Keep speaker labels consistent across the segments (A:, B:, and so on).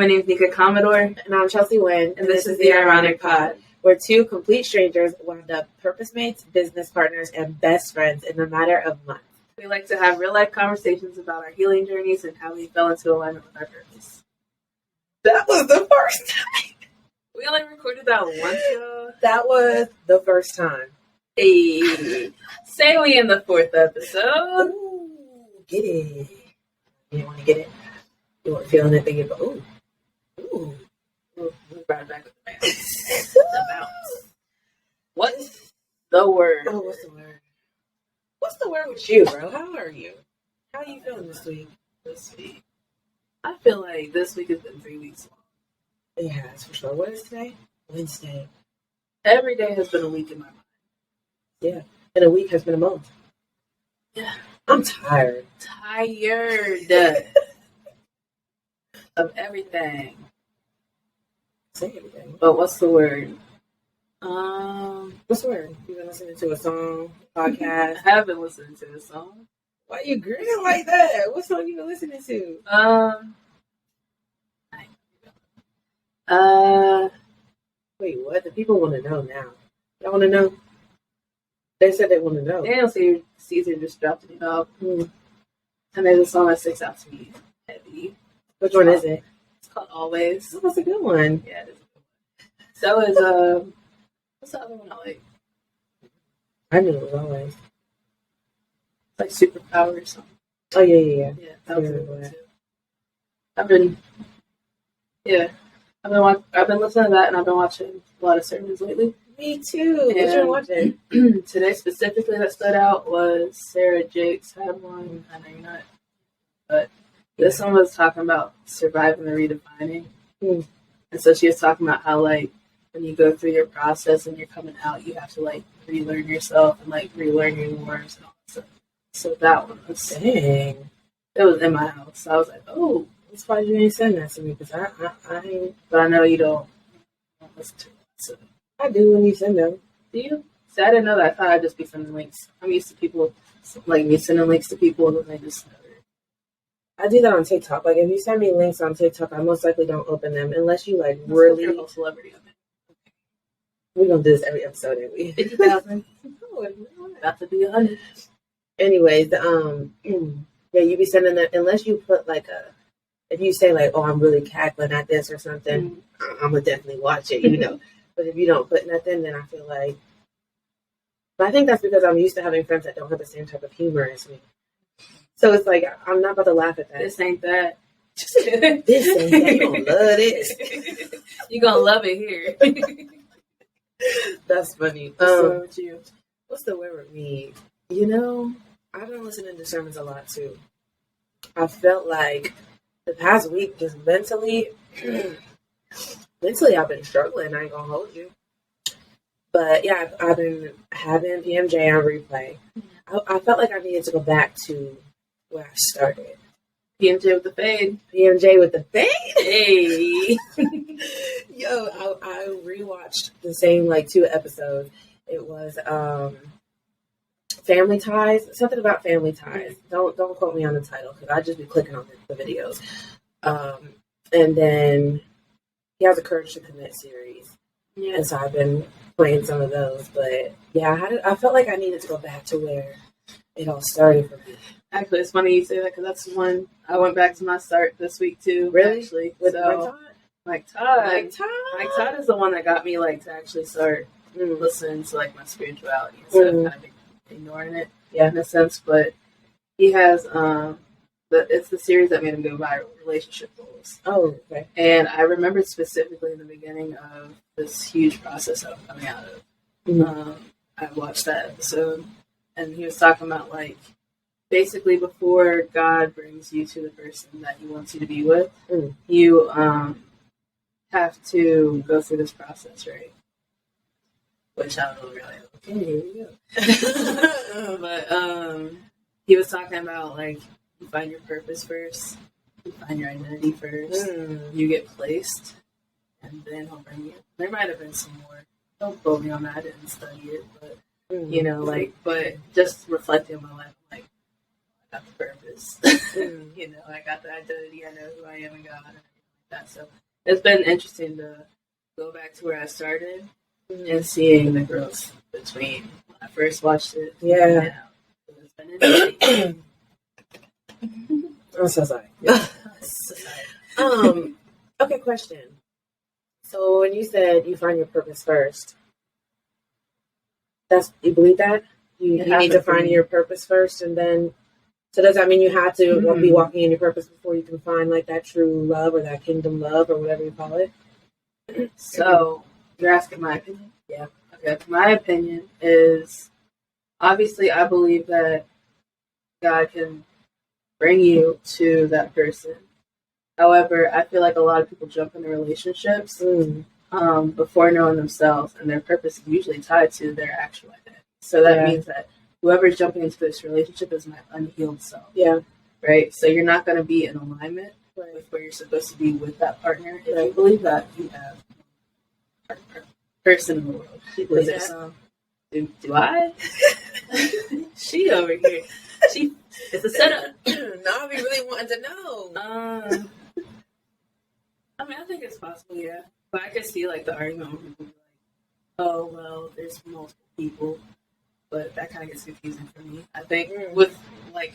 A: my name is Nika Commodore.
B: And I'm Chelsea Wynn.
A: And this is the Ironic Pod.
B: Where two complete strangers wound up purpose mates, business partners, and best friends in a matter of months.
A: We like to have real-life conversations about our healing journeys and how we fell into alignment with our purpose.
B: That was the first time.
A: We only recorded that once, y'all.
B: That was the first time.
A: Hey. Say we in the 4th episode.
B: Ooh, get it. You didn't want to get it? You weren't feeling it, thinking, but ooh.
A: We brought it back with the bounce. The bounce. What's the word?
B: Oh, what's the word? What's the word with you, bro? How are you? How are you feeling this week?
A: I feel like this week has been 3 weeks long.
B: It has, for sure. What is today? Wednesday.
A: Every day has been a week in my mind.
B: Yeah. And a week has been a month.
A: Yeah.
B: I'm tired.
A: Tired of everything.
B: Say everything.
A: But what's the word?
B: What's the word? You been listening to a song, podcast?
A: I haven't listened to a song.
B: Why you grinning like that? What song you been listening to? Wait, what? The people want to know now. Y'all want to know? They said they want to know.
A: Daniel Caesar just dropped it off. And there's a song that sticks out to me heavy.
B: Which one is it?
A: It's called Always.
B: Oh, that's a good one.
A: Yeah, it is a good one. So is, what's the other one I like?
B: I knew it was Always.
A: It's like Superpower or something.
B: Oh, yeah.
A: Yeah, that was a good one too. I've been listening to that, and I've been watching a lot of sermons lately.
B: Me too. What you been watching?
A: Today specifically that stood out was Sarah Jakes had one. I know you're not, but this one was talking about surviving the redefining. And so she was talking about how, like, when you go through your process and you're coming out, you have to, like, relearn yourself and, like, relearn your norms and all that stuff. So that one was,
B: dang.
A: It was in my house. So I was like, oh,
B: that's why you ain't send that to me, because I
A: but I know you don't listen to it. So.
B: I do when you send them.
A: Do you? See, I didn't know that. I thought I'd just be sending links. I'm used to people, like, me sending links to people and then they just never.
B: I do that on TikTok. Like, if you send me links on TikTok, I most likely don't open them unless you, like, really.
A: You're a celebrity on it.
B: We're going to do this every episode, ain't we?
A: 50,000. About to be 100.
B: Anyways, yeah, you be sending them, unless you put, like, if you say, like, oh, I'm really cackling at this or something, I'm going to definitely watch it, you know. But if you don't put nothing, then I feel like... But I think that's because I'm used to having friends that don't have the same type of humor as me. So it's like, I'm not about to laugh at that.
A: This ain't that.
B: This ain't that. You gonna love this.
A: You gonna love it here.
B: That's funny.
A: What's you?
B: What's the word with me? You know, I've been listening to sermons a lot, too. I felt like the past week, just mentally... Mentally, I've been struggling. I ain't gonna hold you. But yeah, I've been having PMJ on replay. I felt like I needed to go back to where I started.
A: PMJ with the fade.
B: PMJ with the fade?
A: Hey.
B: Yo, I rewatched the same, like, 2 episodes. It was Family Ties. Something about Family Ties. Don't quote me on the title, because I just be clicking on the videos. And then... He has a Courage to Commit series. Yeah. And so I've been playing some of those. But yeah, I felt like I needed to go back to where it all started for me.
A: Actually, it's funny you say that, because that's one I went back to my start this week too.
B: Really?
A: Actually.
B: With
A: Mike Todd?
B: Mike Todd?
A: Mike Todd is the one that got me, like, to actually start listening to, like, my spirituality instead of kind of ignoring it in a sense. But he has it's the series that made him go viral, Relationship Goals.
B: Oh, okay.
A: And I remembered specifically in the beginning of this huge process that I'm coming out of. I watched that episode, and he was talking about, like, basically before God brings you to the person that he wants you to be with, you have to go through this process, right? Which I don't really okay, here we go. But he was talking about, like, you find your purpose first, you find your identity first, you get placed, and then he'll bring you. There might have been some more. Don't quote me on that. I didn't study it, but you know, like, but just reflecting on my life, like, I got the purpose. You know, I got the identity. I know who I am in God. that. So it's been interesting to go back to where I started
B: Mhm.
A: and seeing the growth between when I first watched it.
B: Yeah.
A: And now. It's been interesting.
B: I'm so sorry.
A: Society.
B: Okay, question. So when you said you find your purpose first, you believe that? You
A: It
B: need
A: happened
B: to
A: for
B: find
A: me.
B: your purpose first, and then, so does that mean you have to
A: Mhm.
B: be walking in your purpose before you can find like that true love or that kingdom love or whatever you call it?
A: So you're asking my opinion?
B: Yeah.
A: Okay. My opinion is obviously I believe that God can bring you to that person. However, I feel like a lot of people jump into relationships before knowing themselves, and their purpose is usually tied to their actual identity. So that
B: Yeah.
A: means that whoever's jumping into this relationship is my unhealed self.
B: Yeah.
A: Right? So you're not going to be in alignment
B: Right.
A: with where you're supposed to be with that partner. If
B: Right.
A: you believe that, you have a person in the world.
B: You believe
A: Because
B: that?
A: do I? She over here. It's a setup.
B: No, I be really wanting to know.
A: I mean, I think it's possible, yeah. But I can see like the argument when people be like, "Oh, well, there's multiple people," but that kind of gets confusing for me. I think with like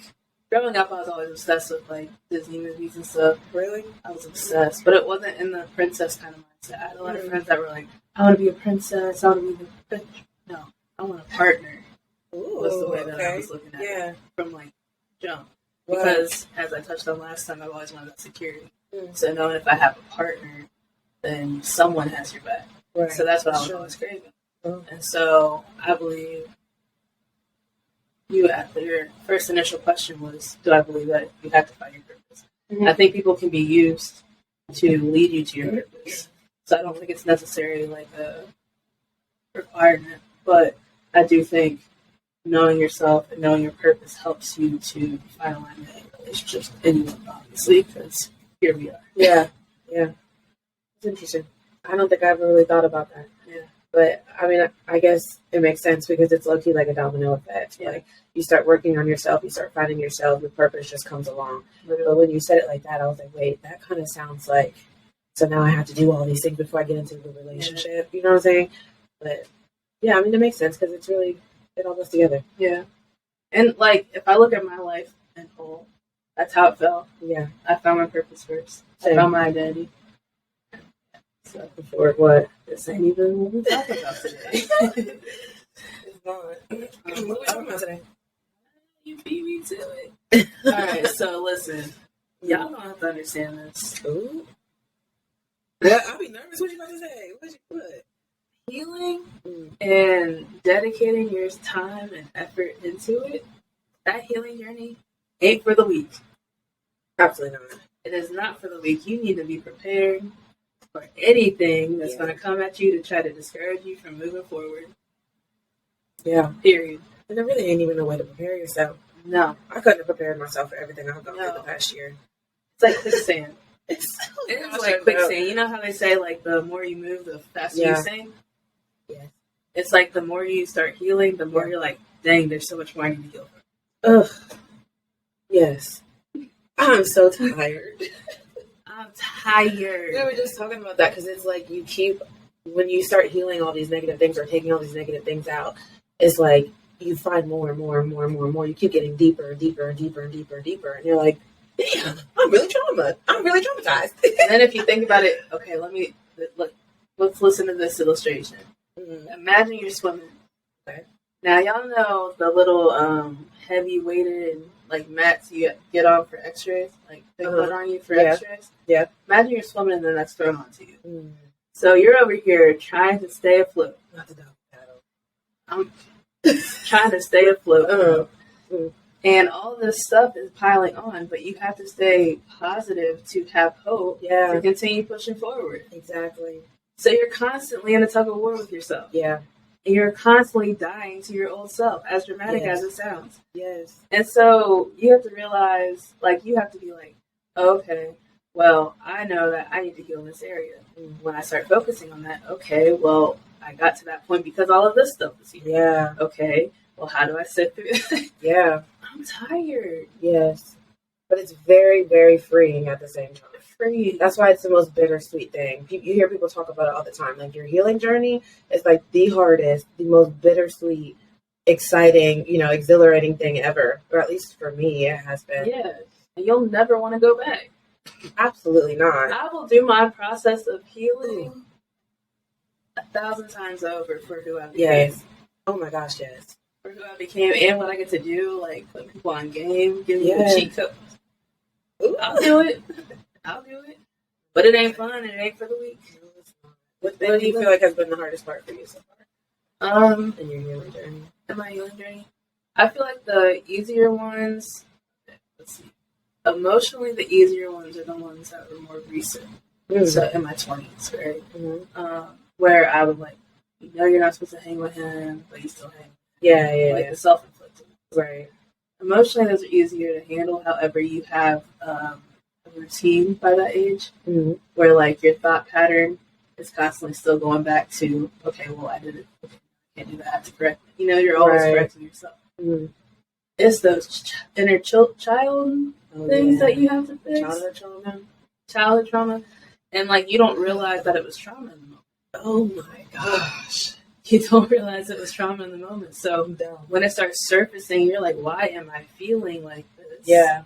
A: growing up, I was always obsessed with like Disney movies and stuff.
B: Really?
A: I was obsessed, but it wasn't in the princess kind of mindset. I had a lot of friends that were like, "I want to be a princess. I want to be the prince." No, I want a partner.
B: Ooh,
A: Was the way that I was looking at
B: Yeah.
A: it from like jump.
B: Wow.
A: Because as I touched on last time, I've always wanted that security.
B: Mm.
A: So knowing if I have a partner, then someone has your back.
B: Right.
A: So that's what I was
B: Sure.
A: always craving.
B: Oh.
A: And so I believe your first initial question was, do I believe that you have to find your purpose?
B: Mhm.
A: I think people can be used to lead you to your purpose. So I don't think it's necessarily like a requirement, but I do think knowing yourself and knowing your purpose helps you to find alignment in relationships with anyone, obviously, because here we are.
B: Yeah. Yeah. It's interesting. I don't think I ever really thought about that.
A: Yeah.
B: But I mean, I guess it makes sense because it's low key like a domino effect.
A: Yeah.
B: Like you start working on yourself, you start finding yourself, your purpose just comes along. But when you said it like that, I was like, wait, that kind of sounds like, so now I have to do all these things before I get into the relationship. You know what I'm saying? But yeah, I mean, it makes sense because it's really, it all goes together.
A: Yeah. And like, if I look at my life in whole, that's how it felt.
B: Yeah.
A: I found my purpose first.
B: Same.
A: I found my identity. So
B: Before what?
A: this ain't even what we're talking about today.
B: It's not. What are we talking about today?
A: You beat me to it. All right, so listen, y'all don't have to understand this.
B: Ooh. Yeah, I'll be nervous. What you about to say? What?
A: Healing and dedicating your time and effort into it, that healing journey ain't for the weak.
B: Absolutely not.
A: It is not for the weak. You need to be prepared for anything that's going to come at you to try to discourage you from moving forward.
B: Yeah.
A: Period.
B: And there really ain't even a way to prepare yourself.
A: No.
B: I couldn't have prepared myself for everything I've gone through the past year.
A: It's like quicksand.
B: It's
A: like quicksand. You know how they say, like, the more you move, the faster you sink?
B: Yes.
A: It's like the more you start healing, the more you're like, dang, there's so much more I need to heal from.
B: Ugh. Yes. I'm so tired.
A: I'm tired.
B: We were just talking about that because it's like you keep, when you start healing all these negative things or taking all these negative things out, it's like you find more and more and more and more and more. You keep getting deeper and deeper and deeper and deeper and deeper. And you're like, damn, I'm really traumatized.
A: And then if you think about it, okay, let's listen to this illustration.
B: Mm-hmm.
A: Imagine you're swimming.
B: Okay.
A: Now, y'all know the little heavy weighted like mats you get on for x-rays? Like they put on you for x-rays?
B: Yeah.
A: Imagine you're swimming and then that's thrown onto you.
B: Mm.
A: So you're over here trying to stay afloat.
B: Not the dog paddle.
A: I'm trying to stay afloat.
B: Mm.
A: And all this stuff is piling on, but you have to stay positive to have hope to continue pushing forward.
B: Exactly.
A: So you're constantly in a tug of war with yourself.
B: Yeah.
A: And you're constantly dying to your old self, as dramatic as it sounds.
B: Yes.
A: And so you have to realize, like, you have to be like, okay, well, I know that I need to heal in this area. And when I start focusing on that, okay, well, I got to that point because all of this stuff is here.
B: Yeah.
A: Okay, well, how do I sit through it?
B: Yeah.
A: I'm tired.
B: Yes. But it's very, very freeing at the same time.
A: free.
B: That's why it's the most bittersweet thing. You hear people talk about it all the time. Like your healing journey is like the hardest, the most bittersweet, exciting, exhilarating thing ever. Or at least for me, it has been.
A: Yeah. And you'll never want to go back.
B: Absolutely not.
A: I will do my process of healing 1,000 times over for who I became.
B: Yes. Oh my gosh, yes.
A: For who I became and what I get to do, like put people on game, give me
B: Yeah.
A: a cheat code. I'll do it. I'll do it. But it ain't fun and it ain't for the weak.
B: What do you feel like has been the hardest part for you so far? In your healing journey.
A: In my healing journey? I feel like the easier ones, let's see. Emotionally, the easier ones are the ones that were more recent.
B: Mm-hmm.
A: So in my 20s, right?
B: Mm-hmm.
A: Where I would you're not supposed to hang with him, but you still hang.
B: Yeah.
A: The self-inflicted.
B: Right.
A: Emotionally, those are easier to handle. However, you have a routine by that age where your thought pattern is constantly still going back to, okay, well, I did it. Okay, I can't do that. I have to correct it. You're always correcting yourself.
B: Mm-hmm.
A: It's those inner child things that you have to fix. Childhood trauma. And you don't realize that it was trauma in the moment.
B: Oh my gosh.
A: You don't realize it was trauma in the moment. So when it starts surfacing, you're like, why am I feeling like this?
B: Yeah.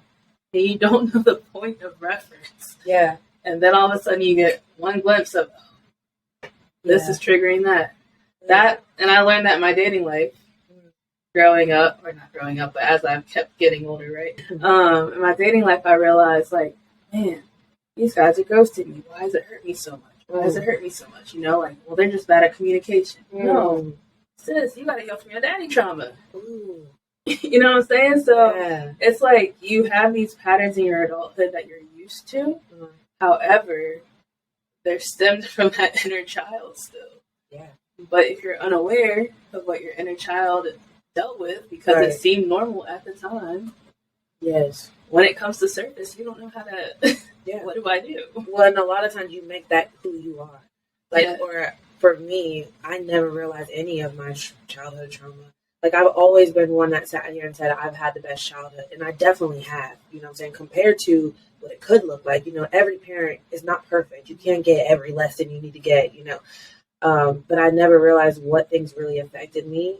A: And you don't know the point of reference.
B: Yeah.
A: And then all of a sudden you get one glimpse of, this is triggering that. And I learned that in my dating life, growing up, or not growing up, but as I've kept getting older, right? In my dating life, I realized, man, these guys are ghosting me. Why does it hurt me so much? Why does it hurt me so much? Well, they're just bad at communication. No, sis, you got to heal from your daddy trauma.
B: Ooh.
A: You know what I'm saying? So it's you have these patterns in your adulthood that you're used to. However, they're stemmed from that inner child still.
B: Yeah.
A: But if you're unaware of what your inner child dealt with because it seemed normal at the time.
B: Yes.
A: When it comes to surface, you don't know how to. What do I do?
B: Well, and a lot of times you make that who you are. Or for me, I never realized any of my childhood trauma. I've always been one that sat here and said I've had the best childhood, and I definitely have. You know what I'm saying? Compared to what it could look like, every parent is not perfect. You can't get every lesson you need to get. But I never realized what things really affected me,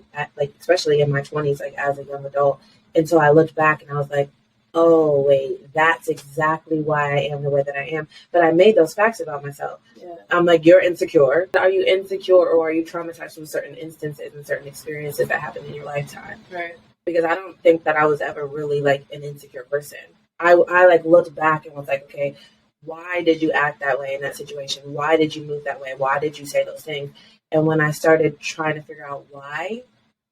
B: especially in my 20s, as a young adult, until I looked back and I was like, oh, wait, that's exactly why I am the way that I am. But I made those facts about myself. Yeah. I'm like, you're insecure. Are you insecure or are you traumatized from certain instances and certain experiences that happened in your lifetime?
A: Right.
B: Because I don't think that I was ever really an insecure person. I looked back and was like, okay, why did you act that way in that situation? Why did you move that way? Why did you say those things? And when I started trying to figure out why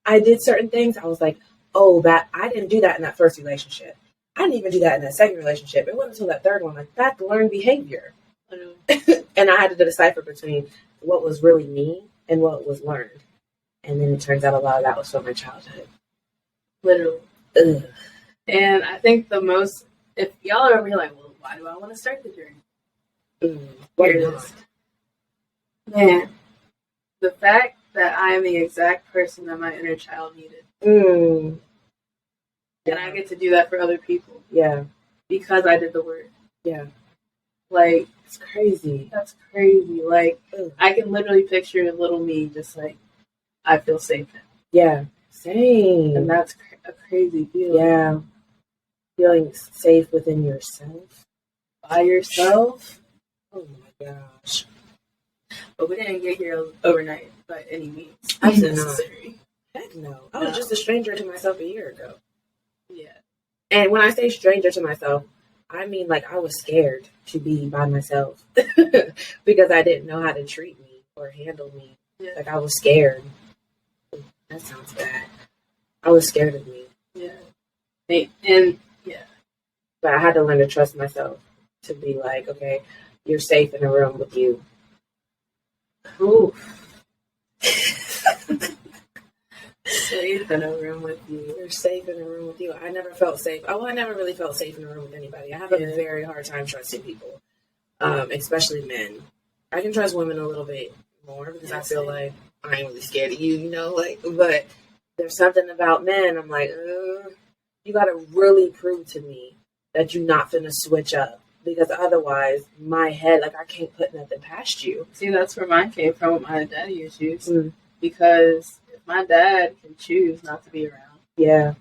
B: I did certain things, I was like, oh, I didn't do that in that first relationship. I didn't even do that in that second relationship. It wasn't until that third one. That's learned behavior. And I had to decipher between what was really me and what was learned. And then it turns out a lot of that was from my childhood.
A: Literally.
B: Ugh.
A: And I think if y'all are over here well, why do I want to start the journey? Man, the fact that I am the exact person that my inner child needed. And I get to do that for other people.
B: Yeah.
A: Because I did the work.
B: Yeah.
A: It's crazy. That's crazy. I can literally picture little me just I feel safe now.
B: Yeah. Same.
A: And that's a crazy feeling.
B: Yeah. Feeling safe within yourself.
A: By yourself.
B: Oh my gosh.
A: But we didn't get here overnight by any means.
B: Absolutely not. Heck no. I was just a stranger to myself a year ago.
A: Yeah.
B: And when I say stranger to myself, I mean I was scared to be by myself because I didn't know how to treat me or handle me. Yeah. I was scared. That sounds bad. I was scared of me.
A: Yeah. And yeah.
B: But I had to learn to trust myself to be okay, you're safe in a room with you.
A: Ooh. Safe in a room with you.
B: You're safe in a room with you. I never felt safe. I never really felt safe in a room with anybody. I have a very hard time trusting people, especially men. I can trust women a little bit more because I feel like I ain't really scared of you, but there's something about men. I'm you got to really prove to me that you're not finna switch up because otherwise my head, like, I can't put nothing past you.
A: See, that's where mine came from with my daddy issues. Because if my dad can choose not to be around,
B: Yeah.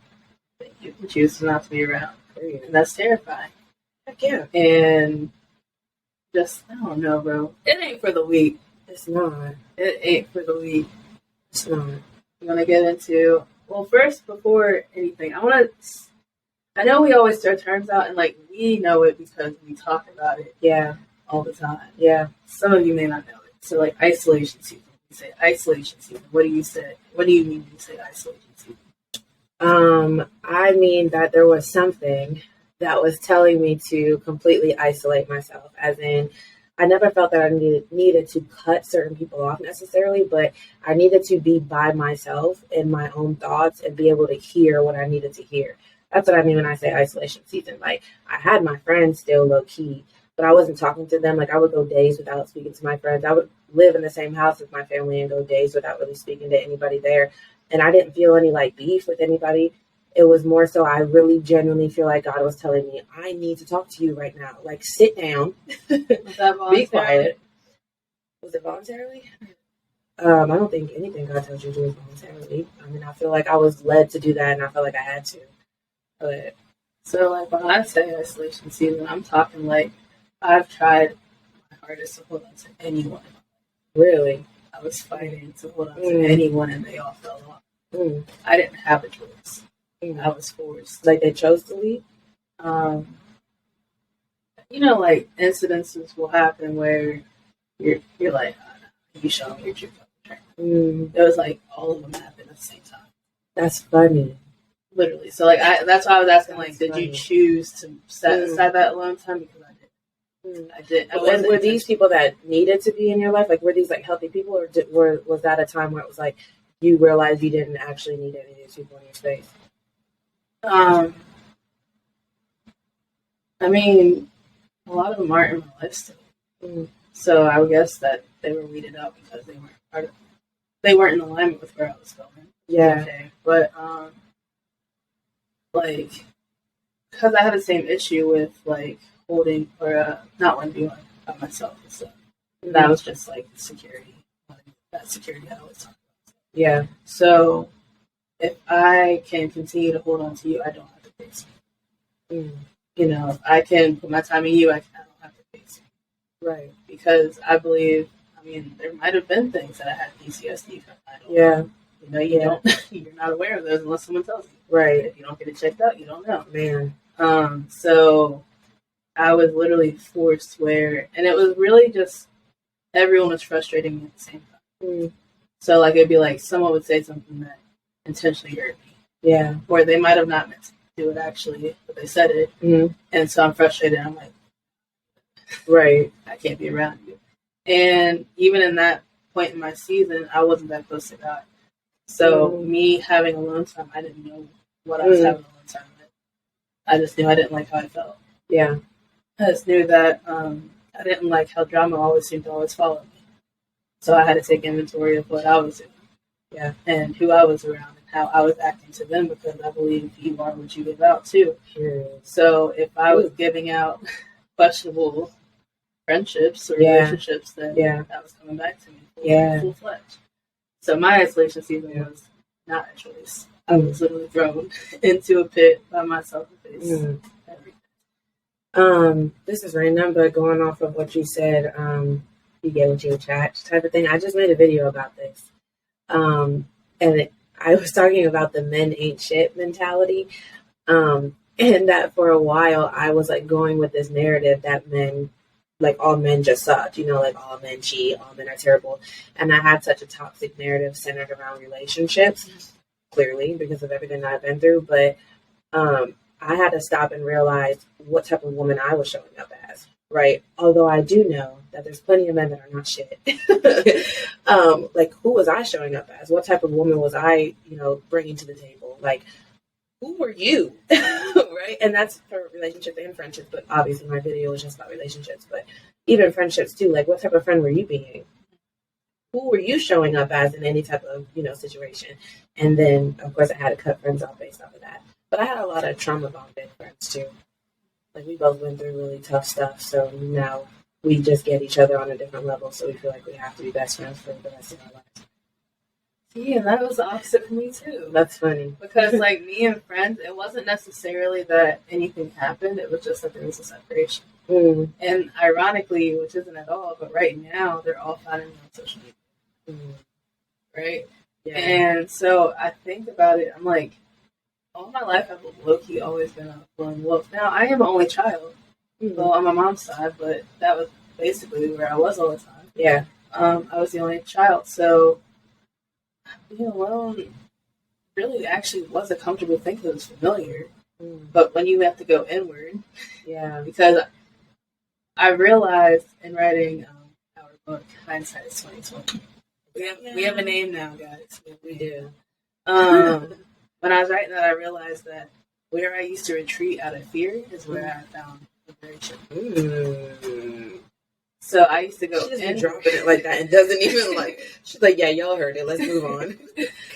A: then you can choose not to be around.
B: Period.
A: And that's terrifying.
B: Heck yeah.
A: And just, I don't know, bro. It ain't for the weak.
B: It's not.
A: It ain't for the weak.
B: It's not.
A: I'm going to get into, well, first, before anything, I know we always throw terms out, and, like, we know it because we talk about it
B: Yeah.
A: all the time.
B: Yeah.
A: Some of you may not know it. So, like, isolation season. You say isolation season. What do you say? What do you mean when you say isolation season?
B: I mean that there was something that was telling me to completely isolate myself, as in, I never felt that I needed to cut certain people off necessarily, but I needed to be by myself in my own thoughts and be able to hear what I needed to hear. That's what I mean when I say isolation season. Like, I had my friends still low key, but I wasn't talking to them. Like, I would go days without speaking to my friends. I would live in the same house as my family and go days without really speaking to anybody there. And I didn't feel any, like, beef with anybody. It was more so I really genuinely feel like God was telling me, I need to talk to you right now. Like, sit down.
A: Was that voluntary?
B: Be quiet. Was it voluntarily? I don't think anything God tells you to do is voluntarily. I mean, I feel like I was led to do that, and I felt like I had to. But
A: So, like, when I say isolation season, I'm talking, like, I've tried my hardest to hold on to anyone.
B: really,
A: I was fighting to hold on to anyone, and they all fell off. I didn't have a choice. I was forced.
B: like they chose to leave.
A: You know, like, incidences will happen where you're like, oh, no, you show me your true colors. It was like all of them happened at the same time.
B: That's funny.
A: Literally. So, like, that's why I was asking, like,
B: That's
A: did
B: funny.
A: you choose to set aside that alone time? Because I did. I did.
B: And were these people that needed to be in your life? Like, were these like healthy people, or was that a time where it was like you realized you didn't actually need any of these people in your space?
A: I mean, a lot of them aren't in my life still. So I would guess that they were weeded out because they weren't part of. They weren't in alignment with where I was going.
B: Yeah.
A: Okay. But like, because I had the same issue with like holding or not wanting to be by myself and stuff. That was just like security. That security I always talk about.
B: Yeah.
A: So if I can continue to hold on to you, I don't have to face you. You know, if I can put my time in you, I don't have to face you.
B: Right.
A: Because I believe, I mean, there might have been things that I had PTSD from. I don't know. You know, you don't, you're not aware of those unless someone tells you.
B: Right.
A: If you don't get it checked out, you don't know.
B: Man.
A: So I was literally forced where, and it was really just, everyone was frustrating me at the same time. So, like, it'd be like someone would say something that intentionally hurt me.
B: Yeah.
A: Or they might have not meant to do it actually, but they said it. And so I'm frustrated. I'm like,
B: right.
A: I can't be around you. And even in that point in my season, I wasn't that close to God. So me having alone time, I didn't know what I was having alone time with. I just knew I didn't like how I felt.
B: Yeah.
A: I just knew that I didn't like how drama always seemed to always follow me. So I had to take inventory of what I was doing. Yeah. And who I was around and how I was acting to them, because I believe you are what you give out too. So if I was giving out questionable friendships or relationships, then that was coming back to me full fledged. So my isolation season was not a choice. I was literally thrown into a pit by myself to face everything.
B: This is random, but going off of what you said, you get what you attract type of thing. I just made a video about this. I was talking about the men ain't shit mentality. And that for a while I was like going with this narrative that men, like all men just suck, you know, like all men cheat, all men are terrible. And I had such a toxic narrative centered around relationships, clearly because of everything I've been through. But I had to stop and realize what type of woman I was showing up as, right? Although I do know that there's plenty of men that are not shit. Like, who was I showing up as? What type of woman was I, you know, bringing to the table? Like, who were you? Right? And that's for relationships and friendships, but obviously my video was just about relationships, but even friendships too. Like, what type of friend were you being? Who were you showing up as in any type of, you know, situation? And then, of course, I had to cut friends off based off of that. But I had a lot of trauma bonded friends too. like we both went through really tough stuff, so now we just get each other on a different level, so we feel like we have to be best friends for the rest of our lives.
A: Yeah, that was the opposite for me too.
B: That's funny.
A: Because like me and friends, it wasn't necessarily that anything happened, it was just that there was a separation.
B: Mm.
A: And ironically, which isn't at all, but right now they're all finding me on social media. Right?
B: Yeah.
A: And so I think about it, I'm like, all my life I've low-key always been a lone wolf. Now, I am an only child, well, on my mom's side, but that was basically where I was all the time.
B: Yeah.
A: I was the only child, so being alone really actually was a comfortable thing because it was familiar. But when you have to go inward,
B: Yeah.
A: because I realized in writing our book, Hindsight is 2020. We have a name now, guys.
B: We do.
A: When I was writing that, I realized that where I used to retreat out of fear is where I found liberation. So I used to go
B: She's
A: in,
B: dropping it like that and doesn't even like. She's like, "Yeah, y'all heard it. Let's move on."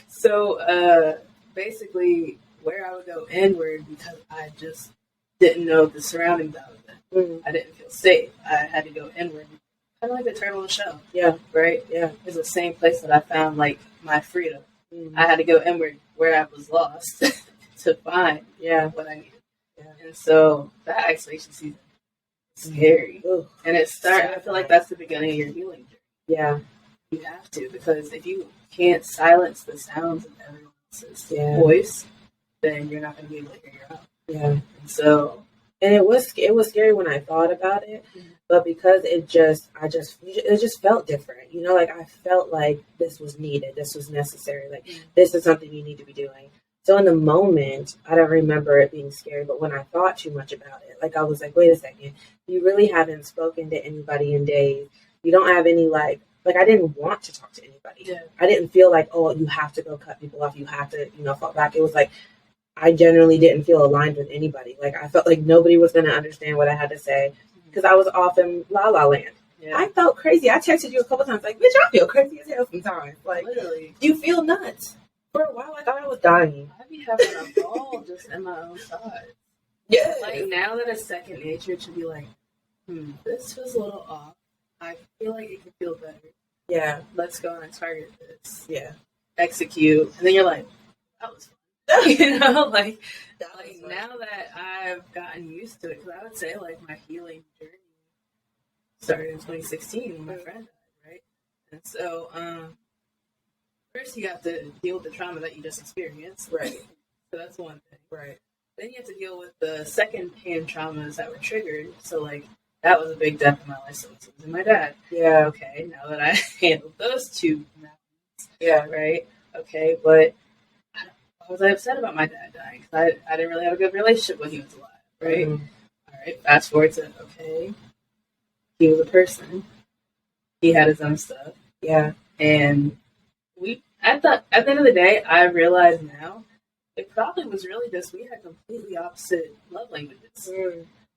A: So basically, where I would go inward because I just didn't know the surroundings of it. I didn't feel safe. I had to go inward, kind of like the turtle in the shell.
B: Yeah.
A: Right.
B: Yeah.
A: It's the same place that I found like my freedom. I had to go inward where I was lost to find what I needed. Yeah. And so that isolation season is scary. And it started, I feel like that's the beginning of your healing journey.
B: Yeah.
A: You have to, because if you can't silence the sounds of everyone else's voice, then you're not going to be able to hear your own.
B: Yeah.
A: And so,
B: and it was scary when I thought about it, but because it just felt different, you know, like I felt like this was needed, this was necessary, like this is something you need to be doing. So in the moment, I don't remember it being scary, but when I thought too much about it, like I was like, wait a second, you really haven't spoken to anybody in days. You don't have any like I didn't want to talk to anybody.
A: Yeah.
B: I didn't feel like, oh, you have to go cut people off. You have to, fall back. It was like, I generally didn't feel aligned with anybody. Like I felt like nobody was going to understand what I had to say because I was off in La La Land. Yeah. I felt crazy. I texted you a couple times like, bitch, I feel crazy as hell sometimes. Like,
A: literally,
B: you feel nuts. For a while, I thought I was dying.
A: I'd be having a ball just in my own thoughts.
B: Yeah.
A: Like now that it's second nature to be like, this was a little off. I feel like it could feel better.
B: Yeah.
A: Let's go and target this.
B: Yeah.
A: Execute. And then you're like, that was fun. You know, like now that I've gotten used to it, because I would say like my healing journey started in 2016 when my friend died, right? And so, first you have to deal with the trauma that you just experienced.
B: Right.
A: So that's one thing.
B: Right.
A: Then you have to deal with the second-hand traumas that were triggered. So, like, that was a big death in my life. So, losing my dad.
B: Yeah.
A: Okay, now that I handled those two mountains.
B: Yeah.
A: Right? Okay, but I was upset about my dad dying because I didn't really have a good relationship when he was alive. Right? All right, fast forward to, okay, he was a person. He had his own stuff.
B: Yeah.
A: And at the end of the day, I realize now, it probably was really just we had completely opposite love languages.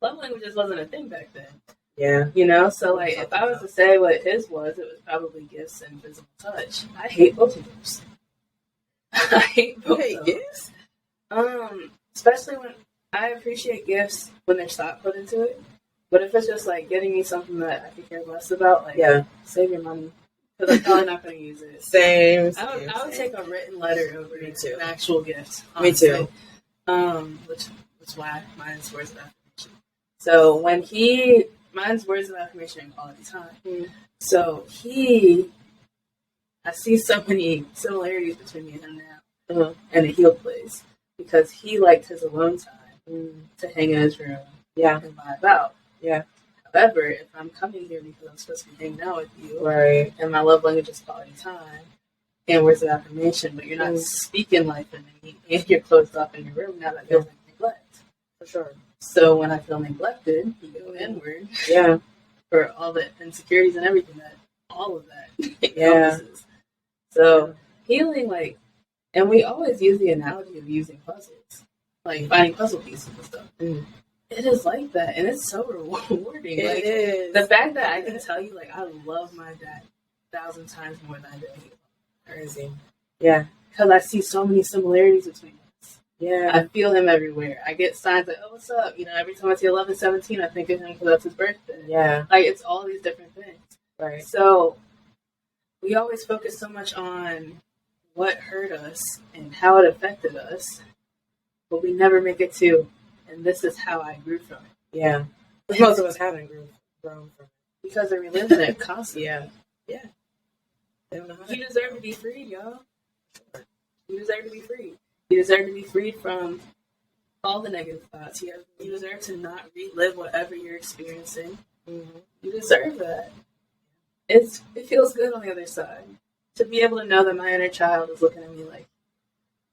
A: Love languages wasn't a thing back then.
B: Yeah.
A: You know, so like if I was to say what his was, it was probably gifts and physical touch. I hate both of those. I hate both of those.
B: Gifts?
A: Especially when I appreciate gifts when there's thought put into it. But if it's just like getting me something that I could care less about, like save your money. Because I'm probably not going to use it.
B: Same.
A: I would take a written letter over
B: Me too.
A: an actual gift. Honestly.
B: Me too.
A: Which is why mine's words of affirmation. So when mine's words of affirmation and quality time. So I see so many similarities between me and him now, and a healed place because he liked his alone time to hang in his room, and vibe out. Yeah. However, if I'm coming here because I'm supposed to be hanging out with you,
B: right,
A: and my love language is quality time and words of affirmation, but you're not speaking life in me, and you're closed off in your room, now that feels like neglect.
B: For sure.
A: So when I feel neglected, you go inward. For all the insecurities and everything all of that encompasses. So healing, like, and we always use the analogy of using puzzles, like finding puzzle pieces and stuff. It is like that, and it's so rewarding.
B: It is.
A: The fact that I can tell you, like, I love my dad 1,000 times more than I do him.
B: Crazy.
A: Yeah. Because I see so many similarities between us.
B: Yeah.
A: I feel him everywhere. I get signs like, oh, what's up? You know, every time I see 11/17, I think of him because that's his birthday.
B: Yeah.
A: Like, it's all these different things.
B: Right.
A: So we always focus so much on what hurt us and how it affected us, but we never make it to, and this is how I grew from it.
B: Yeah. Most of us haven't grown from it.
A: Because they're reliving it constantly.
B: Yeah. Yeah. They don't know how
A: You deserve to be freed, y'all. You deserve to be freed. You deserve to be freed from all the negative thoughts. You deserve to not relive whatever you're experiencing.
B: Mm-hmm.
A: You deserve that. It feels good on the other side to be able to know that my inner child is looking at me like,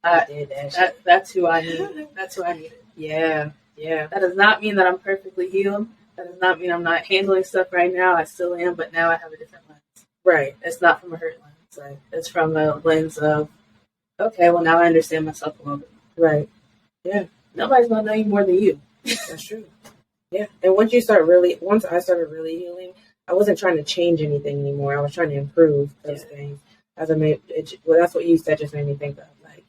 B: I did that shit.
A: that's who I need. That's who I needed.
B: Yeah. Yeah.
A: That does not mean that I'm perfectly healed. That does not mean I'm not handling stuff right now. I still am, but now I have a different lens.
B: Right.
A: It's not from a hurt lens.
B: Right.
A: It's from a lens of, okay, well, now I understand myself a little bit.
B: Right. Yeah.
A: Nobody's going to know you more than you.
B: That's true. Yeah. And once I started really healing, I wasn't trying to change anything anymore. I was trying to improve those things. That's what you said just made me think of. Like,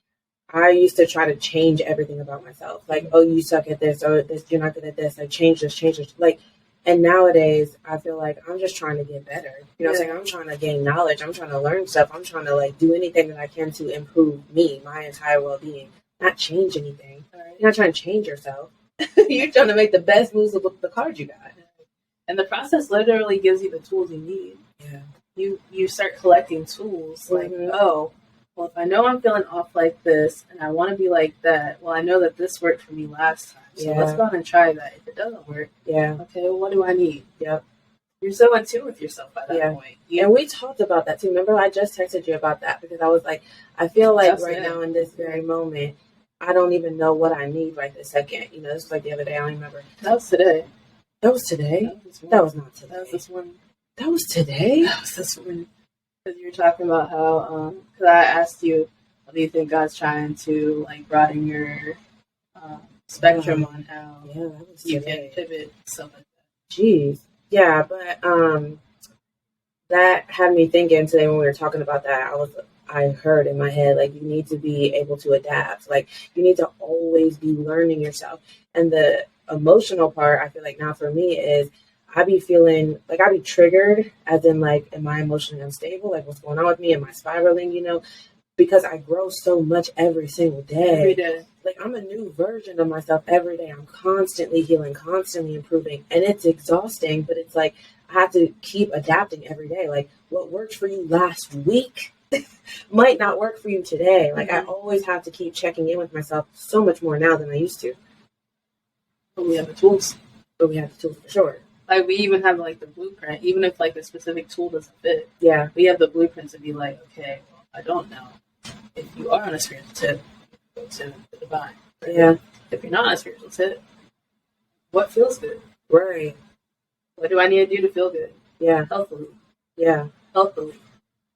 B: I used to try to change everything about myself. Like, oh, you suck at this, or this, you're not good at this. Like, change this. Like, and nowadays, I feel like I'm just trying to get better. You know what I'm saying? I'm trying to gain knowledge. I'm trying to learn stuff. I'm trying to, like, do anything that I can to improve me, my entire well-being. Not change anything.
A: Right.
B: You're not trying to change yourself. You're trying to make the best moves with the cards you got.
A: And the process literally gives you the tools you need.
B: Yeah.
A: You start collecting tools. Like, oh, well, if I know I'm feeling off like this and I want to be like that, well, I know that this worked for me last time. So let's go ahead and try that. If it doesn't work, okay, well, what do I need?
B: Yep.
A: You're so in tune with yourself by that point.
B: And we talked about that too. Remember, I just texted you about that because I was like, I feel like now in this very moment, I don't even know what I need right this second. You know, this was like the other day. I don't remember.
A: That was today.
B: That was today? That was not today.
A: That was this morning.
B: That was today?
A: That was this morning. Because you were talking about how, because I asked you, what do you think God's trying to, like, broaden your spectrum on how you can pivot, stuff like that.
B: Jeez. Yeah, but that had me thinking today when we were talking about that. I heard in my head, like, you need to be able to adapt. Like, you need to always be learning yourself. And the emotional part, I feel like now for me is I be feeling like I be triggered, as in, like, am I emotionally unstable? Like, what's going on with me? Am I spiraling? You know, because I grow so much every single day.
A: Every day.
B: Like, I'm a new version of myself every day. I'm constantly healing, constantly improving. And it's exhausting, but it's like I have to keep adapting every day. Like, what worked for you last week might not work for you today. Like, I always have to keep checking in with myself so much more now than I used to.
A: But we have the tools.
B: But we have the tools for sure.
A: Like, we even have, like, the blueprint. Even if, like, a specific tool doesn't fit.
B: Yeah.
A: We have the blueprint to be like, okay, well, I don't know. If you are on a spiritual tip, go to the divine. Right?
B: Yeah.
A: If you're not on a spiritual tip, what feels good?
B: Right.
A: What do I need to do to feel good?
B: Yeah.
A: Healthily.
B: Yeah.
A: Healthily.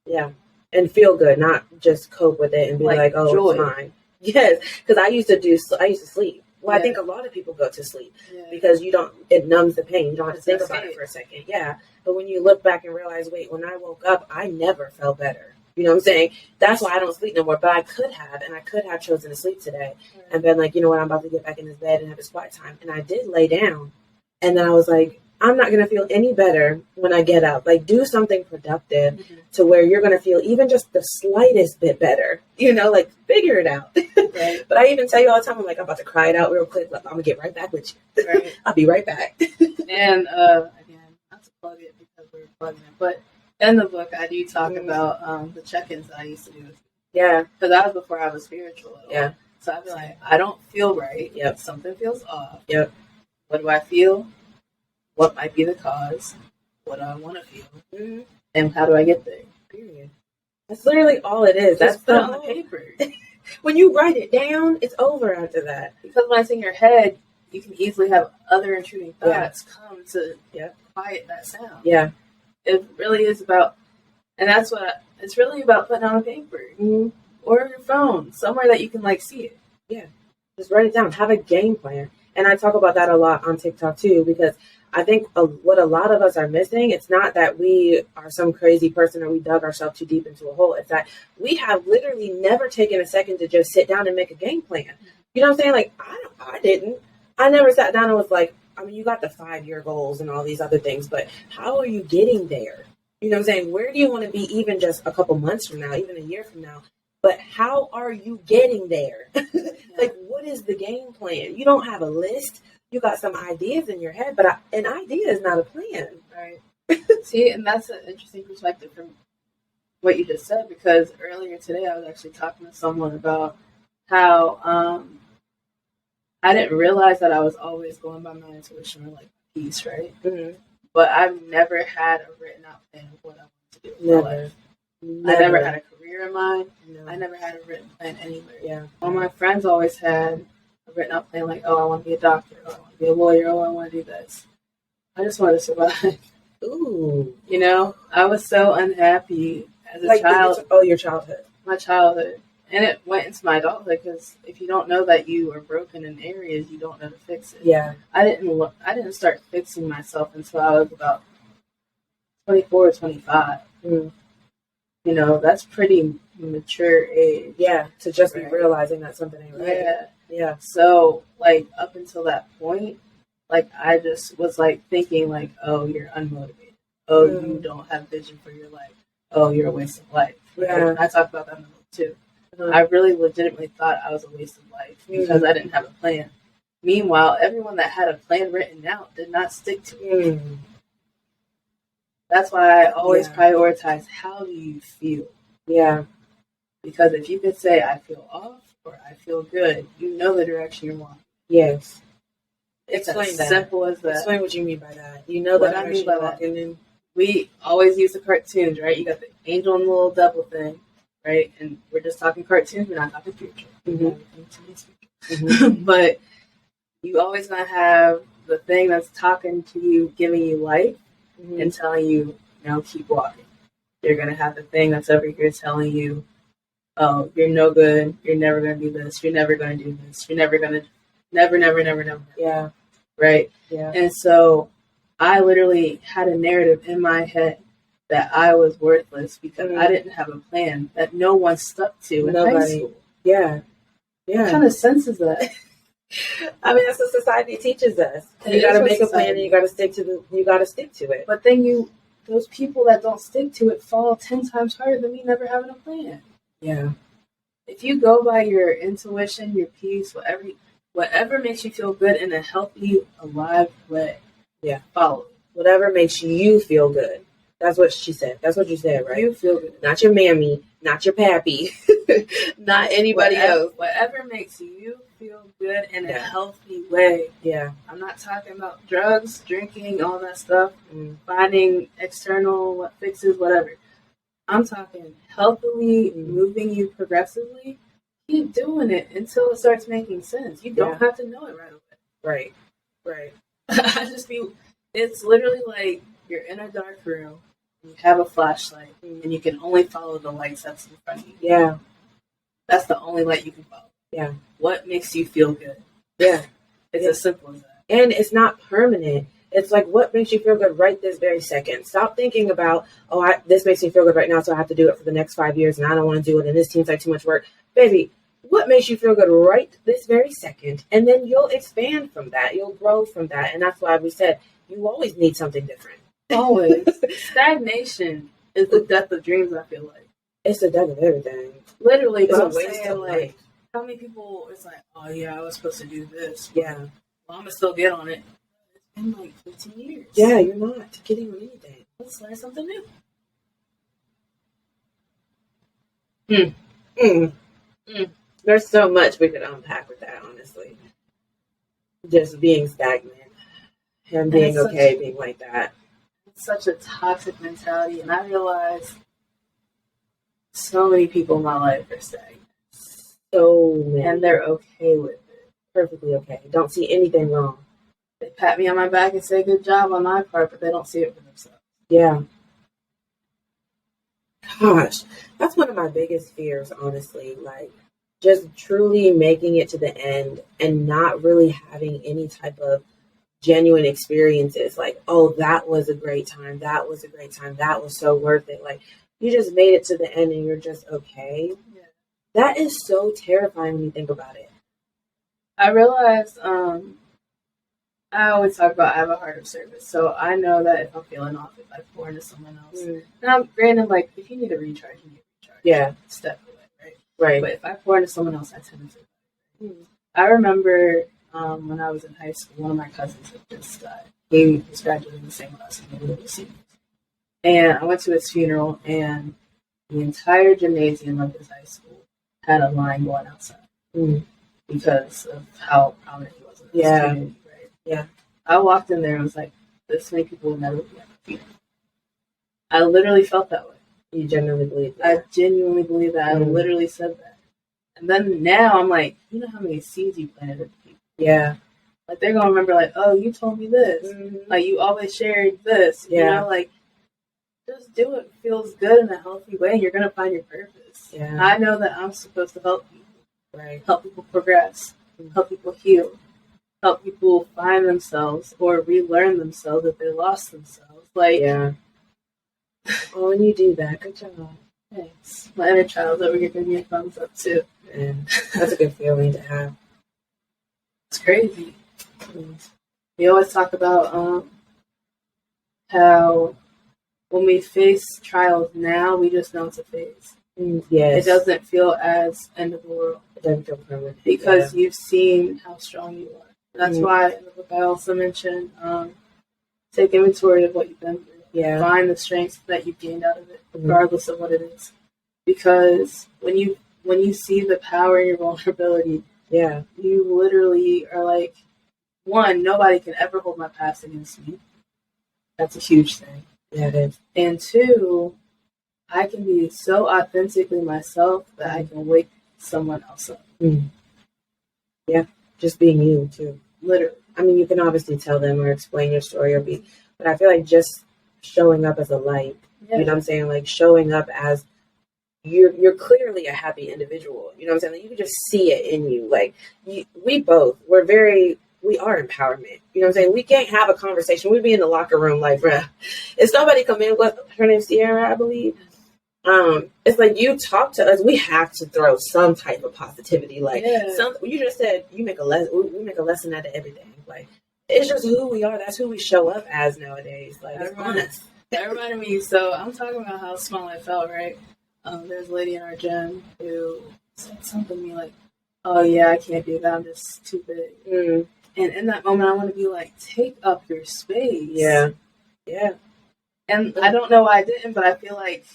B: Yeah. And feel good, not just cope with it and be like oh, joy. It's fine. Yes. Because I used to sleep. Well, I think a lot of people go to sleep because it numbs the pain. You don't have to think about it for a second. Yeah. But when you look back and realize, wait, when I woke up, I never felt better. You know what I'm saying? That's why I don't sleep no more. But I could have, and I could have chosen to sleep today and been like, you know what, I'm about to get back in this bed and have this quiet time. And I did lay down. And then I was like, I'm not going to feel any better when I get up. Like, do something productive to where you're going to feel even just the slightest bit better. You know, like, figure it out.
A: Right.
B: But I even tell you all the time, I'm like, I'm about to cry it out real quick. I'm going to get right back with you.
A: Right.
B: I'll be right back.
A: And, again, not to plug it because we're plugging it, but in the book, I do talk about the check-ins that I used to do.
B: Yeah.
A: Because that was before I was spiritual at all.
B: Yeah.
A: So I'd be like, I don't feel right.
B: Yep.
A: Something feels off.
B: Yep.
A: What do I feel? What might be the cause? What do I want to feel?
B: Mm-hmm.
A: And how do I get there?
B: Period. That's literally all it is.
A: That's put on
B: the
A: the paper.
B: When you write it down, it's over after that.
A: Because when it's in your head, you can easily have other intruding thoughts come to quiet that sound.
B: Yeah.
A: It really is about, and that's what it's really about, putting on a paper or your phone, somewhere that you can like see it.
B: Yeah. Just write it down. Have a game plan. And I talk about that a lot on TikTok too, because I think what a lot of us are missing, it's not that we are some crazy person or we dug ourselves too deep into a hole. It's that we have literally never taken a second to just sit down and make a game plan. You know what I'm saying? Like, I didn't. I never sat down and was like, I mean, you got the 5-year goals and all these other things, but how are you getting there? You know what I'm saying? Where do you want to be even just a couple months from now, even a year from now? But how are you getting there? Like, what is the game plan? You don't have a list. You got some ideas in your head, but an idea is not a plan.
A: Right. See, and that's an interesting perspective from what you just said, because earlier today I was actually talking to someone about how I didn't realize that I was always going by my intuition or like peace, right?
B: Mm-hmm.
A: But I've never had a written out plan of what I want to do in my life. I never had a career in mind.
B: No.
A: I never had a written plan anywhere.
B: Yeah.
A: All my friends always had a written out plan, like, oh, I want to be a doctor, oh, I want to be a lawyer, oh, I want to do this. I just want to survive.
B: Ooh.
A: You know, I was so unhappy as a
B: Like,
A: child.
B: your childhood.
A: My childhood. And it went into my adulthood, because if you don't know that you are broken in areas, you don't know to fix it.
B: Yeah.
A: I didn't start fixing myself until I was about 24 or 25.
B: Mm.
A: You know, that's pretty mature age.
B: Yeah. To just be
A: Right.
B: realizing that something ain't right.
A: Yeah.
B: Yeah.
A: So, like, up until that point, like, I just was, like, thinking, like, oh, you're unmotivated. Oh, you don't have vision for your life. Oh, you're a waste of life. Right?
B: Yeah.
A: I talked about that in the book, too.
B: Uh-huh.
A: I really legitimately thought I was a waste of life because I didn't have a plan. Meanwhile, everyone that had a plan written out did not stick to it.
B: Mm.
A: That's why I always
B: Yeah.
A: prioritize, how do you feel?
B: Yeah.
A: Because if you could say, I feel off or I feel good, you know the direction you're walking.
B: Yes.
A: It's
B: Explain
A: as
B: that.
A: simple as that.
B: Explain what you mean by that. You know
A: What
B: that
A: I mean by that.
B: walking in.
A: We always use the cartoons, right? You got the angel and the little devil thing, right? And we're just talking cartoons, we're not talking future.
B: Mm-hmm.
A: But you always gonna have the thing that's talking to you, giving you life,
B: Mm-hmm.
A: and telling you, keep walking. You're gonna have the thing that's over here telling you, oh, you're no good, you're never gonna do this, you're never gonna do this, you're never gonna, never.
B: Yeah.
A: Right?
B: Yeah.
A: And so I literally had a narrative in my head that I was worthless because I didn't have a plan that no one stuck to in high school.
B: Yeah. Yeah.
A: What kind of sense is that?
B: I mean, that's what society teaches us. You got to make a plan, and you got to stick to it.
A: But then those people that don't stick to it fall 10 times harder than me never having a plan.
B: Yeah.
A: If you go by your intuition, your peace, whatever makes you feel good in a healthy, alive way, follow it.
B: Whatever makes you feel good. That's what she said. That's what you said, right?
A: You feel good.
B: Not your mammy, not your pappy, not anybody else.
A: Whatever makes you feel good in a healthy way.
B: Yeah.
A: I'm not talking about drugs, drinking, all that stuff,
B: Mm.
A: finding external fixes, whatever. I'm talking healthily, moving you progressively. Keep doing it until it starts making sense. You don't have to know it right away.
B: Right.
A: It's literally like you're in a dark room, you have a flashlight, and you can only follow the lights that's in front of you.
B: Yeah.
A: That's the only light you can follow.
B: Yeah.
A: What makes you feel good?
B: Yeah.
A: It's as simple as that.
B: And it's not permanent. It's like, what makes you feel good right this very second? Stop thinking about, this makes me feel good right now, so I have to do it for the next 5 years, and I don't want to do it, and this seems like too much work. Baby, what makes you feel good right this very second? And then you'll expand from that. You'll grow from that. And that's why we said, you always need something different.
A: Always. Stagnation is the death of dreams, I feel like.
B: It's the death of everything.
A: Literally,
B: It's
A: but
B: a
A: I'm
B: waste
A: saying,
B: of
A: like,
B: life.
A: how many people, it's like, oh yeah, I was supposed to do this.
B: Yeah.
A: Well, I'm going to still get on it. It's been like 15 years.
B: Yeah, you're not getting on anything.
A: Let's learn something new.
B: There's so much we could unpack with that, honestly. Just being stagnant and being okay being like that.
A: It's such a toxic mentality, and I realize so many people in my life are stagnant.
B: So many.
A: And they're okay with it.
B: Perfectly okay. Don't see anything wrong.
A: They pat me on my back and say good job on my part, but they don't see it for themselves.
B: Yeah. Gosh, that's one of my biggest fears, honestly. Like, just truly making it to the end and not really having any type of genuine experiences. Like, oh, that was a great time. That was a great time. That was so worth it. Like, you just made it to the end and you're just okay.
A: Yeah.
B: That is so terrifying when you think about it.
A: I realized I always talk about I have a heart of service, so I know that if I'm feeling off, if I pour into someone else, now granted, like if you need a recharge, you need a recharge.
B: Yeah,
A: Step away, right?
B: right.
A: But if I pour into someone else, I tend to feel better. I remember when I was in high school, one of my cousins had just died. He was graduating the same class as me, we were seniors. And I went to his funeral, and the entire gymnasium of his high school had a line going outside because of how prominent he was in his community, right?
B: Yeah.
A: I walked in there and was like, this many people will never be at the funeral. I literally felt that way.
B: You genuinely believe that?
A: I genuinely believe that. I literally said that. And then now I'm like, you know how many seeds you planted with people?
B: Yeah.
A: Like, they're going to remember, like, oh, you told me this. Like, you always shared this.
B: Yeah.
A: You know, like, just do it. It feels good in a healthy way, and you're going to find your purpose.
B: Yeah.
A: I know that I'm supposed to help people.
B: Right.
A: Help people progress. Help people heal. Help people find themselves or relearn themselves if they lost themselves. Like,
B: yeah. Oh, and you do that. Good job.
A: Thanks. My inner child over here giving me a thumbs up, too.
B: And that's a good feeling to have.
A: It's crazy. We always talk about how when we face trials now, we just know it's a phase.
B: Yes.
A: It doesn't feel as end of the world.
B: It doesn't feel permanent.
A: Because you've seen how strong you are. That's why in the book I also mentioned take inventory of what you've been through.
B: Yeah.
A: Find the strength that you've gained out of it, regardless of what it is. Because when you see the power in your vulnerability, you literally are like, one, nobody can ever hold my past against me. That's a huge thing.
B: Yeah, it is.
A: And two, I can be so authentically myself that I can wake someone else up.
B: Yeah, just being you too.
A: Literally.
B: I mean, you can obviously tell them or explain your story but I feel like just showing up as a light. You know what I'm saying? Like showing up as you're clearly a happy individual. You know what I'm saying? Like, you can just see it in you. Like we are empowerment. You know what I'm saying? We can't have a conversation. We'd be in the locker room like, bruh, if somebody come in, her name's Sierra, I believe. It's like, you talk to us, we have to throw some type of positivity. Like you just said, we make a lesson out of everything. Like, it's just who we are. That's who we show up as nowadays. Like, it's honest.
A: That reminded me. So I'm talking about how small I felt, right? There's a lady in our gym who said something to me like, "Oh yeah, I can't do that. I'm just too big." And in that moment, I want to be like, "Take up your space."
B: Yeah.
A: And I don't know why I didn't, but I feel like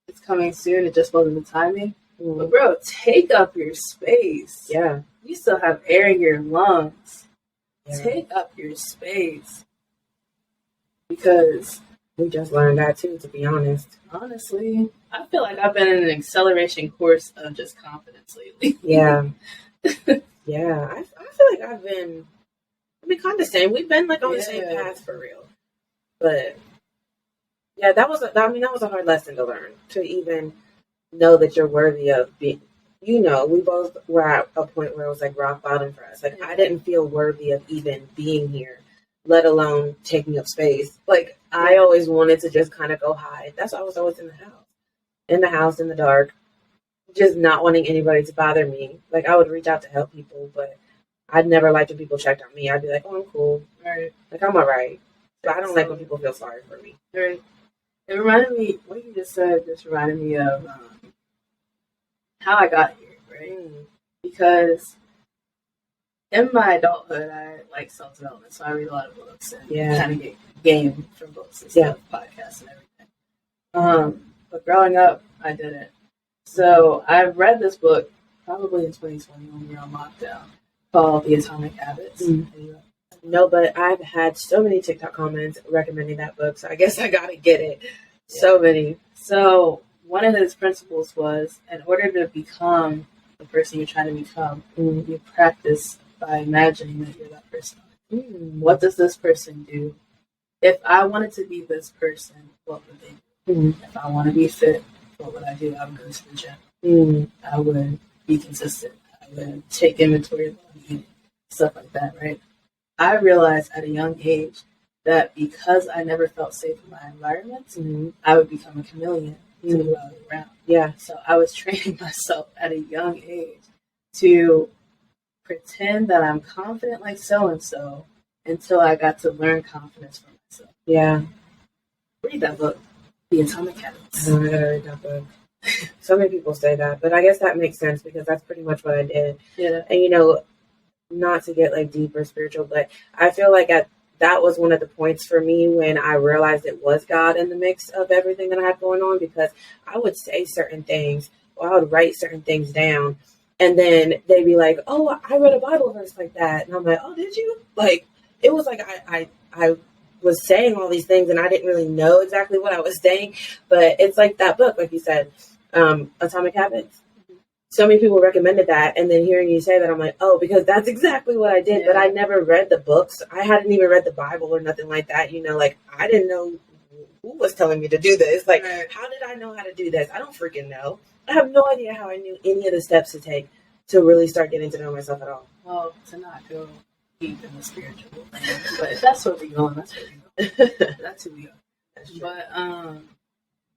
A: it's coming soon. It just wasn't the timing. But bro, take up your space.
B: Yeah.
A: You still have air in your lungs.
B: Yeah.
A: Take up your space. Because
B: we just learned that too, to be honest.
A: Honestly, I feel like I've been in an acceleration course of just confidence lately.
B: Yeah. Yeah. I feel like I've been, kind of same. We've been like on the same path for real. But yeah, that was a hard lesson to learn, to even know that you're worthy of being, we both were at a point where it was like rock bottom for us. Like, I didn't feel worthy of even being here, let alone taking up space. Like, I always wanted to just kind of go hide. That's why I was always in the house, in the dark, just not wanting anybody to bother me. Like, I would reach out to help people, but I'd never liked when people checked on me. I'd be like, oh, I'm cool.
A: Right.
B: Like, I'm all right. But I don't like when people feel sorry for me.
A: Right. It reminded me, what you just said just reminded me of how I got here, right? Because in my adulthood, I like self-development, so I read a lot of books and kind of get game from books and stuff, podcasts and everything. But growing up, I didn't. So I read this book probably in 2020 when we were on lockdown called The Atomic Habits.
B: No, but I've had so many TikTok comments recommending that book, so I guess I gotta get it. Yeah. So many.
A: So one of his principles was, in order to become the person you're trying to become, you practice by imagining that you're that person. What does this person do? If I wanted to be this person, what would they do? If I want to be fit, what would I do? I would go to the gym. I would be consistent. I would take inventory of what I'm eating, stuff like that, right? I realized at a young age that because I never felt safe in my environment, I would become a chameleon to who I was around. Yeah. So I was training myself at a young age to pretend that I'm confident like so and so until I got to learn confidence for myself.
B: Yeah.
A: Read that book, The Atomic Habits.
B: I gotta read that book. So many people say that, but I guess that makes sense because that's pretty much what I did.
A: Yeah.
B: And not to get like deep or spiritual, but I feel like that was one of the points for me when I realized it was God in the mix of everything that I had going on, because I would say certain things or I would write certain things down, and then they'd be like, "Oh, I read a Bible verse like that," and I'm like, "Oh, did you?" Like it was like I was saying all these things and I didn't really know exactly what I was saying, but it's like that book, like you said, Atomic Habits. So many people recommended that, and then hearing you say that, I'm like, oh, because that's exactly what I did.
A: Yeah.
B: But I never read the books. I hadn't even read the Bible or nothing like that. Like I didn't know who was telling me to do this. Like,
A: Right.
B: How did I know how to do this? I don't freaking know. I have no idea how I knew any of the steps to take to really start getting to know myself at all.
A: Well, to not go deep in the spiritual thing, but that's what we go on. That's what we go. That's who we are. But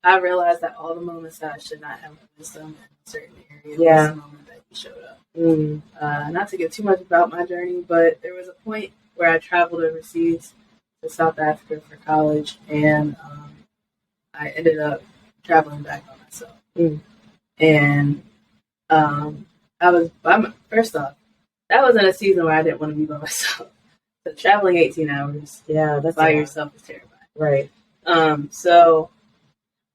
A: I realized that all the moments that I should not have wisdom in certain areas was the moment that you showed up. Not to get too much about my journey, but there was a point where I traveled overseas to South Africa for college, and I ended up traveling back by myself. And I was first off, that was in a season where I didn't want to be by myself. So traveling 18 hours,
B: that's
A: by yourself is terrifying.
B: Right.
A: So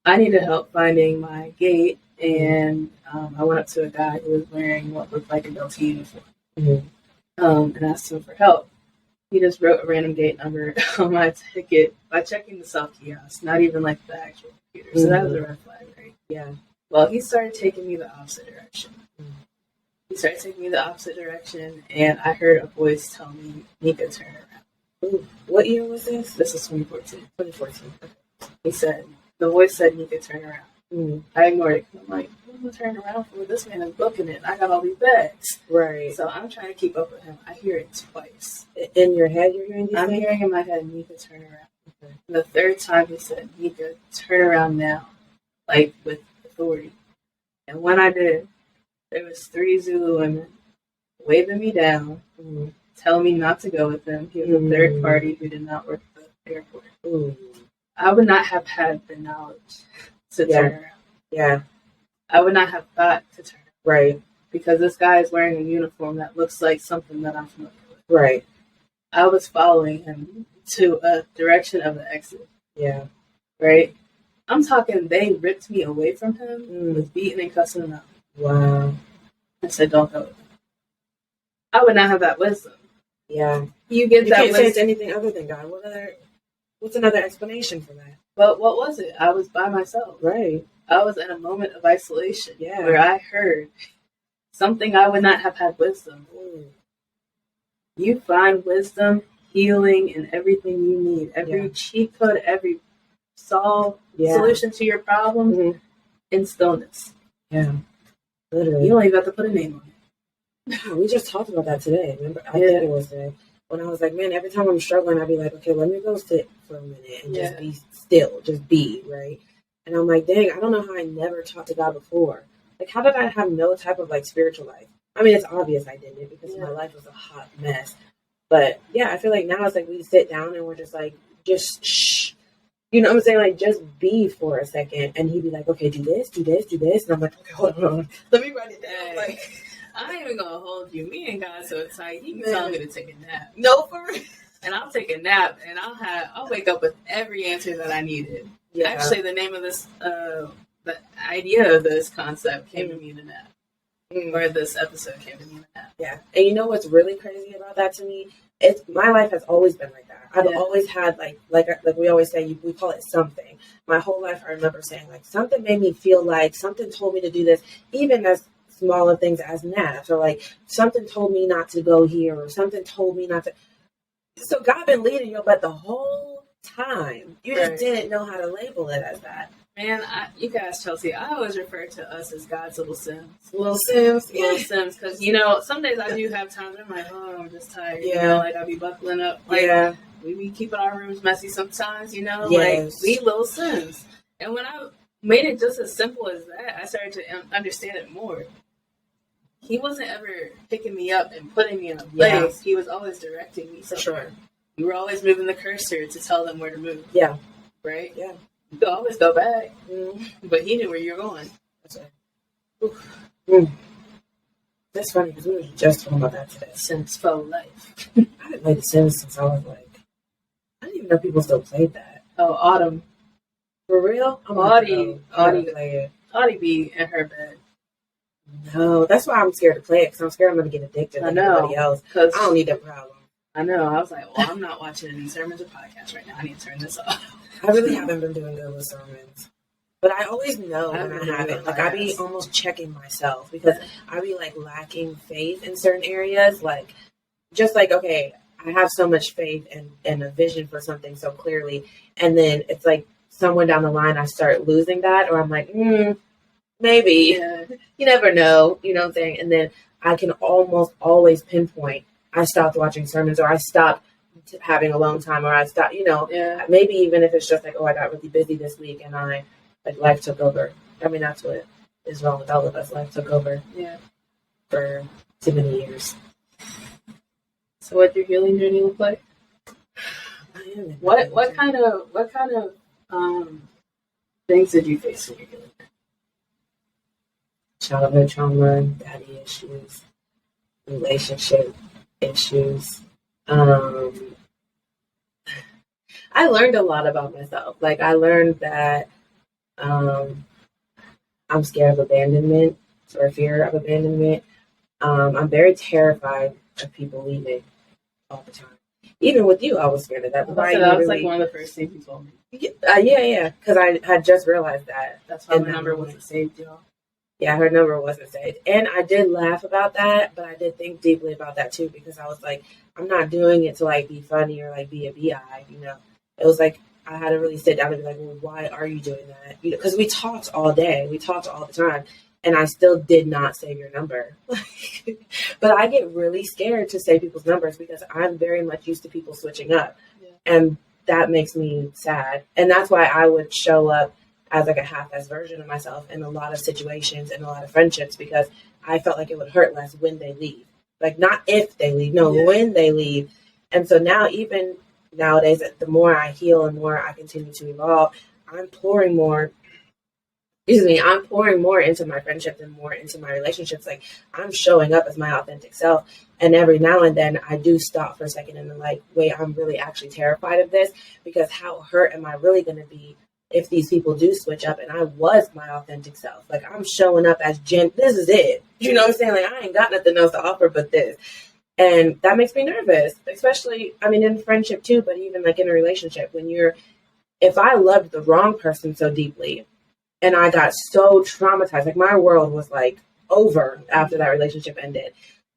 A: I needed help finding my gate, and I went up to a guy who was wearing what looked like a Delta uniform, and asked him for help. He just wrote a random gate number on my ticket by checking the self kiosk, not even like the actual computer. So that was a red flag, right?
B: Yeah.
A: Well, he started taking me the opposite direction. He started taking me the opposite direction, and I heard a voice tell me, "Nika, turn around."
B: Ooh. What year was this?
A: This was 2014.
B: 2014.
A: He said, the voice said, "Nika, turn around." I ignored it. I'm like, I'm going to turn around for this man is booking it. I got all these bags.
B: Right.
A: So I'm trying to keep up with him. I hear it twice.
B: In your head, you're hearing these
A: I'm
B: things?
A: hearing in my head, "Nika, turn around." Okay. The third time he said, "Nika, turn around now," like with authority. And when I did, there was 3 Zulu women waving me down, telling me not to go with them. He was a third party who did not work at the airport. I would not have had the knowledge to turn around.
B: Yeah.
A: I would not have thought to turn around.
B: Right.
A: Because this guy is wearing a uniform that looks like something that I'm familiar with.
B: Right.
A: I was following him to a direction of the exit.
B: Yeah.
A: Right? I'm talking, they ripped me away from him, was beating and cussing him out.
B: Wow.
A: I said, "Don't go with him." I would not have that wisdom.
B: Yeah.
A: You get that
B: can't say
A: wisdom.
B: it's anything other than God. What's another explanation for that?
A: But what was it? I was by myself.
B: Right.
A: I was in a moment of isolation.
B: Yeah.
A: Where I heard something I would not have had wisdom. You find wisdom, healing, and everything you need. Every cheat code, every solution to your problem in stillness.
B: Yeah. Literally.
A: You don't even have to put a name on it.
B: We just talked about that today. Remember? I think it was today. When I was like, man, every time I'm struggling, I'd be like, okay, let me go sit for a minute and just be still. Just be, right? And I'm like, dang, I don't know how I never talked to God before. Like, how did I have no type of, like, spiritual life? I mean, it's obvious I didn't because my life was a hot mess. But, yeah, I feel like now it's like we sit down and we're just like, just shh. You know what I'm saying? Like, just be for a second. And he'd be like, okay, do this, do this, do this. And I'm like, okay, hold on. Let me write it down. Like,
A: I ain't even gonna hold you. Me and God so tight. He can tell me to take a nap.
B: No, for real.
A: And I'll take a nap, and I'll wake up with every answer that I needed. Yeah. Actually, the name of this, the idea of this concept came to me in a nap, or this episode came to me in a nap.
B: Yeah, and you know what's really crazy about that to me? My life has always been like that. I've always had like we always say, we call it something. My whole life, I remember saying like something made me feel like something told me to do this, even as small of things as naps, or like something told me not to go here, or something told me not to. So God been leading you, but the whole time you just didn't know how to label it as that.
A: Man, you guys, Chelsea, I always refer to us as God's little Sims.
B: Little Sims,
A: little Sims, because some days I do have times where I'm like, oh, I'm just tired.
B: Yeah,
A: like I'll be buckling up. Like, we be keeping our rooms messy sometimes. Like we little Sims. And when I made it just as simple as that, I started to understand it more. he wasn't ever picking me up and putting me in a place. He was always directing me. So
B: Sure.
A: You were always moving the cursor to tell them where to move.
B: Yeah.
A: Right?
B: Yeah.
A: You could always go back.
B: Mm-hmm.
A: But he knew where you were going.
B: That's right. That's funny because we were just talking about that today.
A: Sims faux life.
B: I didn't play The Sims since I was like, I didn't even know people still played that.
A: Oh, Autumn.
B: For real?
A: Audie
B: play it.
A: Audie be in her bed.
B: No, that's why I'm scared to play it because I'm scared I'm going to get addicted like everybody else. I don't need that problem.
A: I know. I was like, well, I'm not watching any sermons or podcasts right now. I need to turn this off.
B: I really haven't been doing good with sermons. But I always know when I haven't. Like, I be almost checking myself because I be, like, lacking faith in certain areas. Like, just like, okay, I have so much faith and a vision for something so clearly. And then it's like somewhere down the line, I start losing that. Or I'm like, maybe. Yeah. You never know. You know what I'm saying? And then I can almost always pinpoint I stopped watching sermons or I stopped having alone time or I stopped, maybe even if it's just like, oh, I got really busy this week and life took over. I mean, that's what is wrong with all of us. Life took over for too many years.
A: So what's your healing journey look like? What kind of things did you face in your healing?
B: Childhood trauma, daddy issues, relationship issues. I learned a lot about myself. Like I learned that I'm scared of abandonment or fear of abandonment. I'm very terrified of people leaving all the time. Even with you, I was scared of that.
A: That was like one of the first things you told me.
B: Yeah, because I had just realized that.
A: That's why my number wasn't saved, y'all.
B: Yeah, her number wasn't saved. And I did laugh about that, but I did think deeply about that too, because I was like, I'm not doing it to like be funny or like be a BI, It was like, I had to really sit down and be like, well, why are you doing that? Because we talked all day, we talked all the time, and I still did not save your number. But I get really scared to say people's numbers because I'm very much used to people switching up. Yeah. And that makes me sad. And that's why I would show up as like a half-assed version of myself in a lot of situations and a lot of friendships because I felt like it would hurt less when they leave. Like not if they leave, when they leave. And so now even nowadays, the more I heal and more I continue to evolve, I'm pouring more into my friendships and more into my relationships. Like I'm showing up as my authentic self. And every now and then I do stop for a second and I'm like, wait, I'm really actually terrified of this because how hurt am I really going to be if these people do switch up and I was my authentic self? Like I'm showing up as this is it. You know what I'm saying? Like I ain't got nothing else to offer but this. And that makes me nervous, especially, in friendship too, but even like in a relationship if I loved the wrong person so deeply and I got so traumatized, like my world was like over after that relationship ended.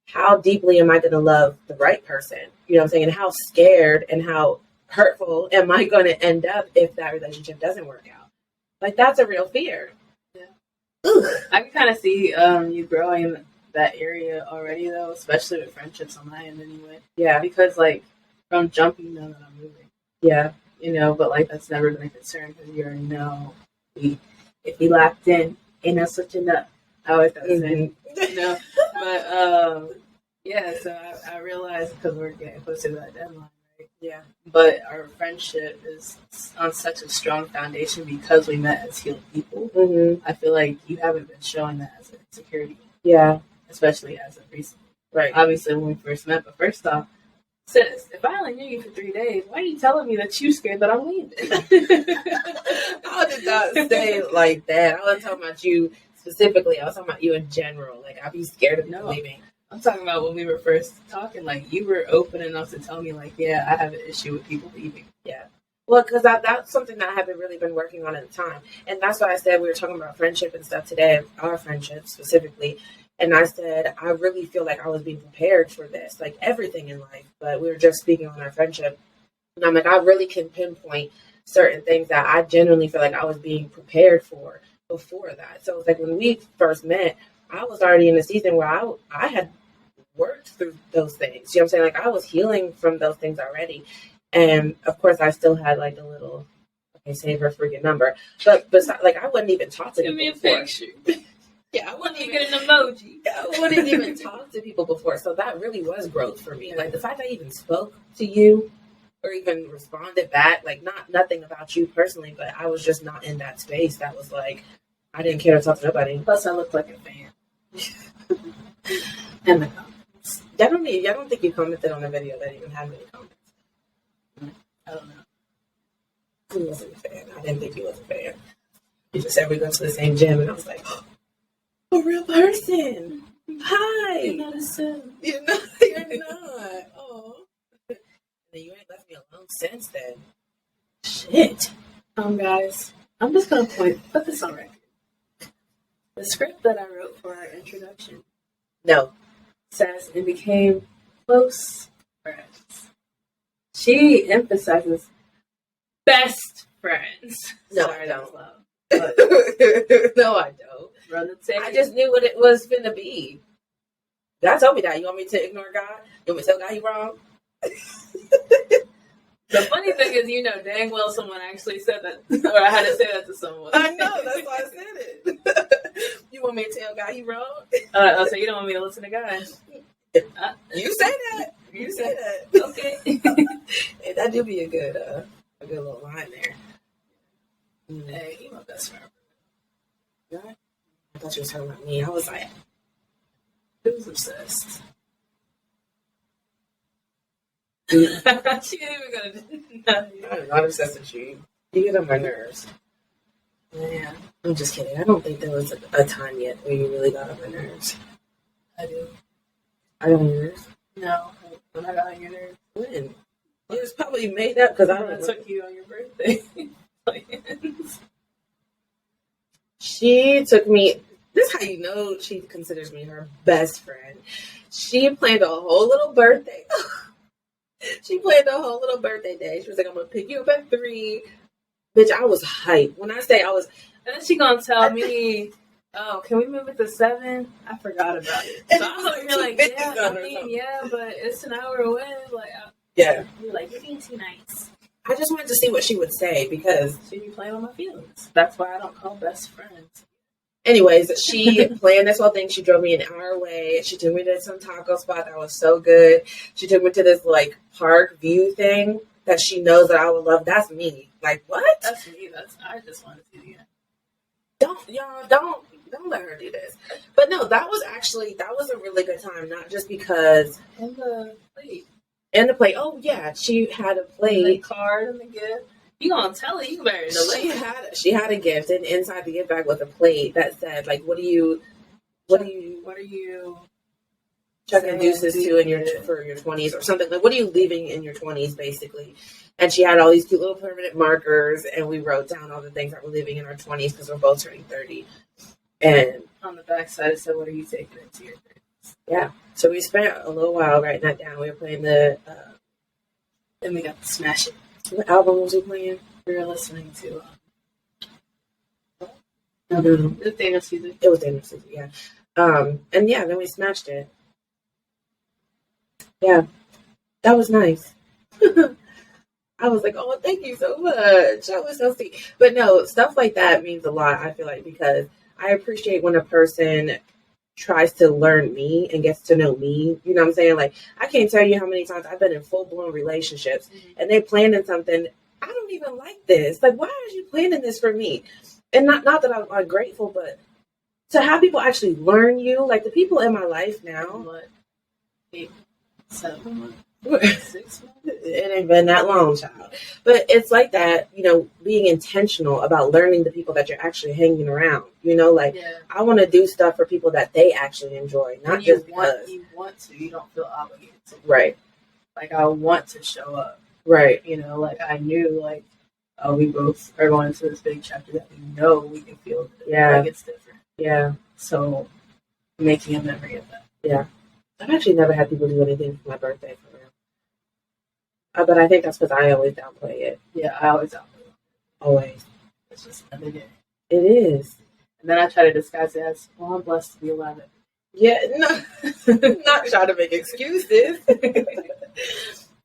B: How deeply am I going to love the right person? You know what I'm saying? And how scared and how hurtful am I going to end up if that relationship doesn't work out? Like that's a real fear.
A: Yeah. Ugh. I can kind of see you growing in that area already though, especially with friendships on my end anyway.
B: Yeah.
A: Because like from jumping now that I'm moving.
B: Yeah.
A: But like that's never been a concern because you already know if we locked in, ain't no switching up. I always got to say, But so I realized because we're getting closer to that deadline.
B: Yeah.
A: But our friendship is on such a strong foundation because we met as healed people. Mm-hmm. I feel like you haven't been showing that as an insecurity.
B: Yeah.
A: Especially as of recently.
B: Right.
A: Obviously when we first met, but first off, sis, if I only knew you for 3 days, why are you telling me that you scared that I'm leaving?
B: I did not say it like that. I wasn't talking about you specifically. I was talking about you in general. Like I'd be scared of leaving.
A: I'm talking about when we were first talking, like, you were open enough to tell me, like, yeah, I have an issue with people leaving.
B: Yeah. Well, because that's something that I haven't really been working on at the time. And that's why I said we were talking about friendship and stuff today, our friendship specifically. And I said, I really feel like I was being prepared for this, like everything in life. But we were just speaking on our friendship. And I'm like, I really can pinpoint certain things that I genuinely feel like I was being prepared for before that. So it's like when we first met, I was already in a season where I had worked through those things. You know what I'm saying? Like I was healing from those things already. And of course I still had like a little, okay, save her freaking number. But besides, like I wouldn't even talk to
A: Give
B: people
A: me a
B: before.
A: picture.
B: Yeah, I
A: Let
B: wouldn't
A: me
B: even
A: get an emoji.
B: I wouldn't even talk to people before. So that really was growth for me. Like the fact I even spoke to you or even responded back, like nothing about you personally, but I was just not in that space. That was like I didn't care to talk to nobody.
A: Plus, I look like a fan. And the comments.
B: I don't think you commented on a video that even had many comments.
A: I don't know.
B: He wasn't a fan. I didn't think he was a fan. He just said we go to the same gym, and I was like, oh, a real person. Hi.
A: You're not a sim.
B: You're not. You're not. Oh. And you ain't left me alone since then. Shit.
A: Guys, I'm just gonna put this on record. The script that I wrote for our introduction
B: No.
A: says it became close friends. She emphasizes best friends.
B: No,
A: Sorry,
B: I
A: that
B: don't.
A: was loud.
B: No, I don't.
A: Run the tape.
B: I just knew what it was finna be. God told me that. You want me to ignore God? You want me to tell God he wrong?
A: The funny thing is, you know dang well someone actually said that, or I had to say that to someone.
B: I know. That's why I said it. You want me to tell God he wrong?
A: So you don't want me to listen to guys?
B: You say that. You say that.
A: Okay.
B: And that do be a good little line there.
A: Hey, you my best friend.
B: I thought you were talking about me. I was like,
A: He was obsessed. She ain't even gonna.
B: I'm not obsessed with you. You get on my nerves.
A: Yeah,
B: I'm just kidding. I don't think there was a time yet where you really got on my nerves.
A: I do.
B: I don't know.
A: No, when I got on your nerves.
B: When? It was probably made up because I
A: I
B: don't know.
A: took you on your birthday. Plans.
B: She took me. This is how you know she considers me her best friend. She planned a whole little birthday. She planned a whole little birthday day. She was like, "I'm gonna pick you up at 3." Bitch, I was hyped. When I say I was,
A: And then she gonna tell me, "Oh, can we move it to 7?" I forgot about it. So I was like, "You're like, yeah, I mean, yeah, but it's an hour away." Like,
B: yeah.
A: you're like, "You're being too nice."
B: I just wanted to see what she would say because,
A: So you playing on my feelings. That's why I don't call best friends.
B: anyways, she planned this whole thing. She drove me an hour away. She took me to some taco spot that was so good. She took me to this like park view thing that she knows that I would love. That's me. Like what?
A: That's me. I just want to see the end.
B: Don't let her do this. But no, that was a really good time. Not just because
A: And the plate.
B: and the plate. Oh yeah, she had a
A: And the
B: plate.
A: card and the gift. You gonna tell it? You better deliver.
B: She had a gift, and inside the gift bag was a plate that said like, "What are you chucking deuces to in your for your 20s or something like? What are you leaving in your 20s, basically?" And she had all these cute little permanent markers, and we wrote down all the things that we're leaving in our 20s because we're both turning 30. And
A: On the back side, it said, "What are you taking into your 30s?"
B: yeah, so we spent a little while writing that down. We were playing the
A: Then we got to smash it.
B: what album was we playing?
A: We were listening to
B: No.
A: the Thanos music.
B: It was Daniel Caesar, yeah. And yeah, then we smashed it. Yeah, that was nice. I was like, "Oh, thank you so much." That was so sweet. But no, stuff like that means a lot, I feel like, because I appreciate when a person tries to learn me and gets to know me. You know what I'm saying? Like, I can't tell you how many times I've been in full-blown relationships and they planning something. I don't even like this. Like, why are you planning this for me? And not that I'm ungrateful, but to have people actually learn you, like the people in my life now.
A: What? 8, 7 months? 6 months?
B: It ain't been that long, child. But it's like that, being intentional about learning the people that you're actually hanging around. Like
A: Yeah.
B: I want to do stuff for people that they actually enjoy, not just because.
A: You want to. You don't feel obligated to.
B: Right,
A: Like, I want to show up.
B: right,
A: Like, I knew, like, we both are going into this big chapter that we know we can feel.
B: Yeah.
A: Like, it's different.
B: yeah.
A: So, making a memory of that.
B: I've actually never had people do anything for my birthday for real. But I think that's because I always downplay it.
A: Yeah, I always outdo it.
B: Always.
A: It's just another day.
B: It is.
A: And then I try to disguise it as, well, I'm blessed to be alive.
B: Yeah, no, not trying to make excuses.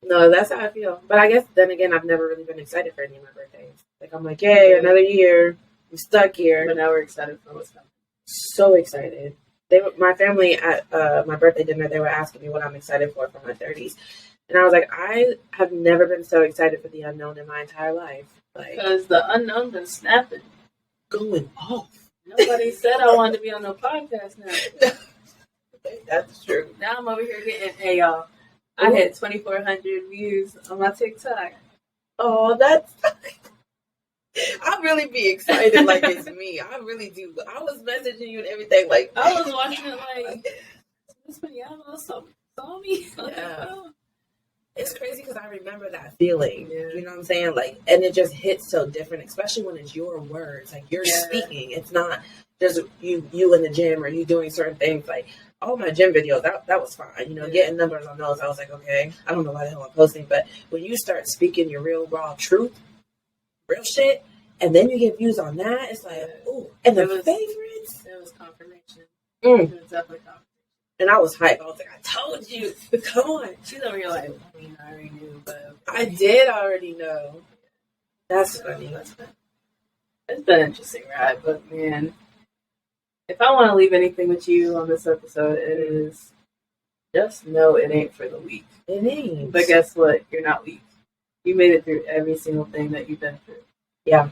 B: No, that's how I feel. But I guess then again, I've never really been excited for any of my birthdays. Like I'm like, yay, another year. I'm stuck
A: But
B: here.
A: now we're excited for what's coming.
B: so excited. My family at my birthday dinner, they were asking me what I'm excited for my 30s. And I was like, I have never been so excited for the unknown in my entire life. Like,
A: Because the unknown been snapping.
B: going off.
A: Nobody said I wanted to be on no podcast now.
B: That's true.
A: Now I'm over here getting, hey y'all, I hit 2,400 views on my TikTok.
B: Oh, that's... I really be excited like it's me. I really do. I was messaging you and everything. Like,
A: I was watching it like, this Yama saw me.
B: Yeah. It's crazy because I remember that feeling.
A: Yeah.
B: You know what I'm saying? Like, and it just hits so different, especially when it's your words. Like, you're
A: Yeah.
B: speaking. It's not just you in the gym or you doing certain things. Like, all my gym videos, that was fine. You know, getting numbers on those, I was like, okay, I don't know why the hell I'm posting. But when you start speaking your real, raw truth, real shit, and then you get views on that, it's like, ooh. And the favorites.
A: It was confirmation.
B: Mm.
A: It was definitely confirmation.
B: And I was hyped. I was like, I told you. Come on.
A: She's over here like, I mean, I already knew, but
B: I did already know. That's funny.
A: It's been an interesting ride, but man, if I want to leave anything with you on this episode, it is just know it ain't for the weak.
B: It ain't.
A: But guess what? You're not weak. You made it through every single thing that you've been through.
B: Yeah.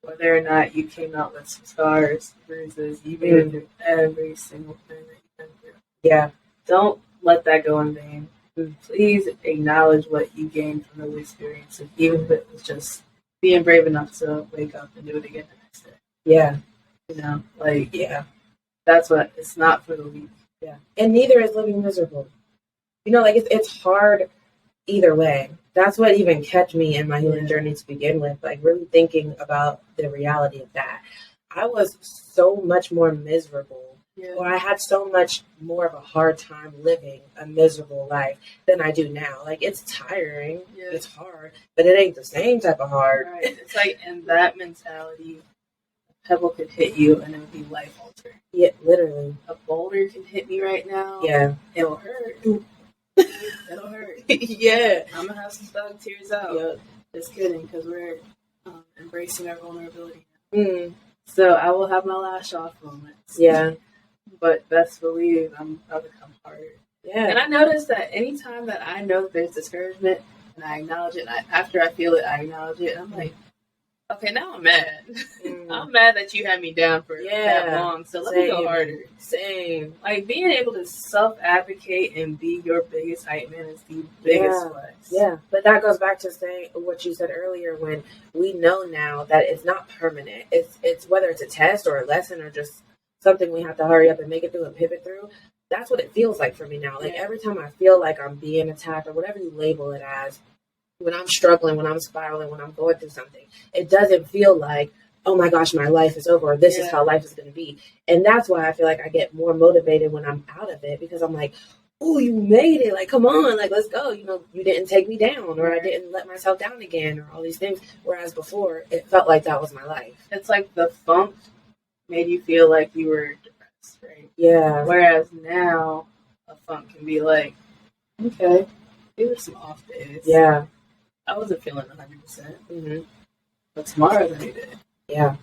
A: Whether or not you came out with some scars, bruises, you made it through every single thing that you've been through.
B: Yeah.
A: Don't let that go in vain. Please acknowledge what you gained from those experiences, even if it was just being brave enough to wake up and do it again the next day.
B: Yeah.
A: You know, like,
B: Yeah.
A: that's what, it's not for the weak.
B: Yeah. And neither is living miserable. You know, like, it's hard either way. That's what even kept me in my healing journey to begin with, like really thinking about the reality of that. I was so much more miserable, or I had so much more of a hard time living a miserable life than I do now. Like, it's tiring, it's hard, but it ain't the same type of hard.
A: Right. It's like, in that mentality, a pebble could hit you and it would be life altering.
B: Yeah, literally.
A: A boulder can hit me right now.
B: Yeah.
A: It'll hurt. It'll hurt.
B: Yeah.
A: I'm gonna have some thug tears out.
B: Yep.
A: Just kidding, because we're embracing our vulnerability.
B: Mm.
A: So I will have my lash off moments.
B: Yeah.
A: But best believe I'll become harder.
B: Yeah.
A: And I noticed that anytime that I know that there's discouragement and I acknowledge it, and after I feel it, I acknowledge it, and I'm like, okay, now I'm mad. I'm mad that you had me down for that long, so let me go harder.
B: Same.
A: Like, being able to self-advocate and be your biggest hype man is the biggest flex.
B: Yeah, but that goes back to saying what you said earlier, when we know now that it's not permanent. It's whether it's a test or a lesson or just something we have to hurry up and make it through and pivot through. That's what it feels like for me now. Like, every time I feel like I'm being attacked or whatever you label it as, when I'm struggling, when I'm spiraling, when I'm going through something, it doesn't feel like, oh my gosh, my life is over, or this is how life is going to be. And that's why I feel like I get more motivated when I'm out of it, because I'm like, oh, you made it. Like, come on, like, let's go. You know, you didn't take me down, or I didn't let myself down again, or all these things. Whereas before, it felt like that was my life.
A: It's like the funk made you feel like you were depressed, right?
B: Yeah.
A: Whereas now, a funk can be like, okay, these were some off days.
B: Yeah.
A: I wasn't feeling 100%.
B: Mm-hmm.
A: But tomorrow's a new day.
B: Yeah.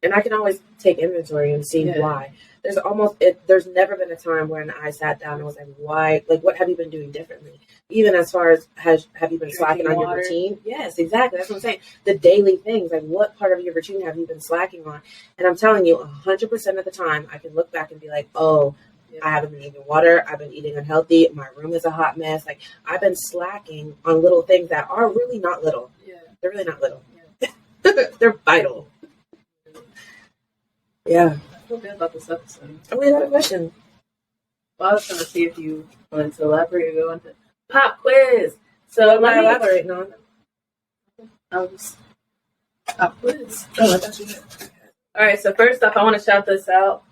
B: And I can always take inventory and see why. There's never been a time when I sat down and was like, why, like, what have you been doing differently? Even as far as, have you been slacking on your routine? Yes, exactly. That's what I'm saying. The daily things, like, what part of your routine have you been slacking on? And I'm telling you, 100% of the time, I can look back and be like, oh, I haven't been drinking water. I've been eating unhealthy. My room is a hot mess. Like, I've been slacking on little things that are really not little.
A: Yeah.
B: They're really not little. Yeah. They're vital. Yeah.
A: I feel good about this episode.
B: Oh, we had a question.
A: Well, I was trying to see if you wanted to elaborate or go into pop quiz. So
B: I'm not elaborating on
A: it. Pop quiz.
B: Oh, I thought you did.
A: All right, so first off, I want to shout this out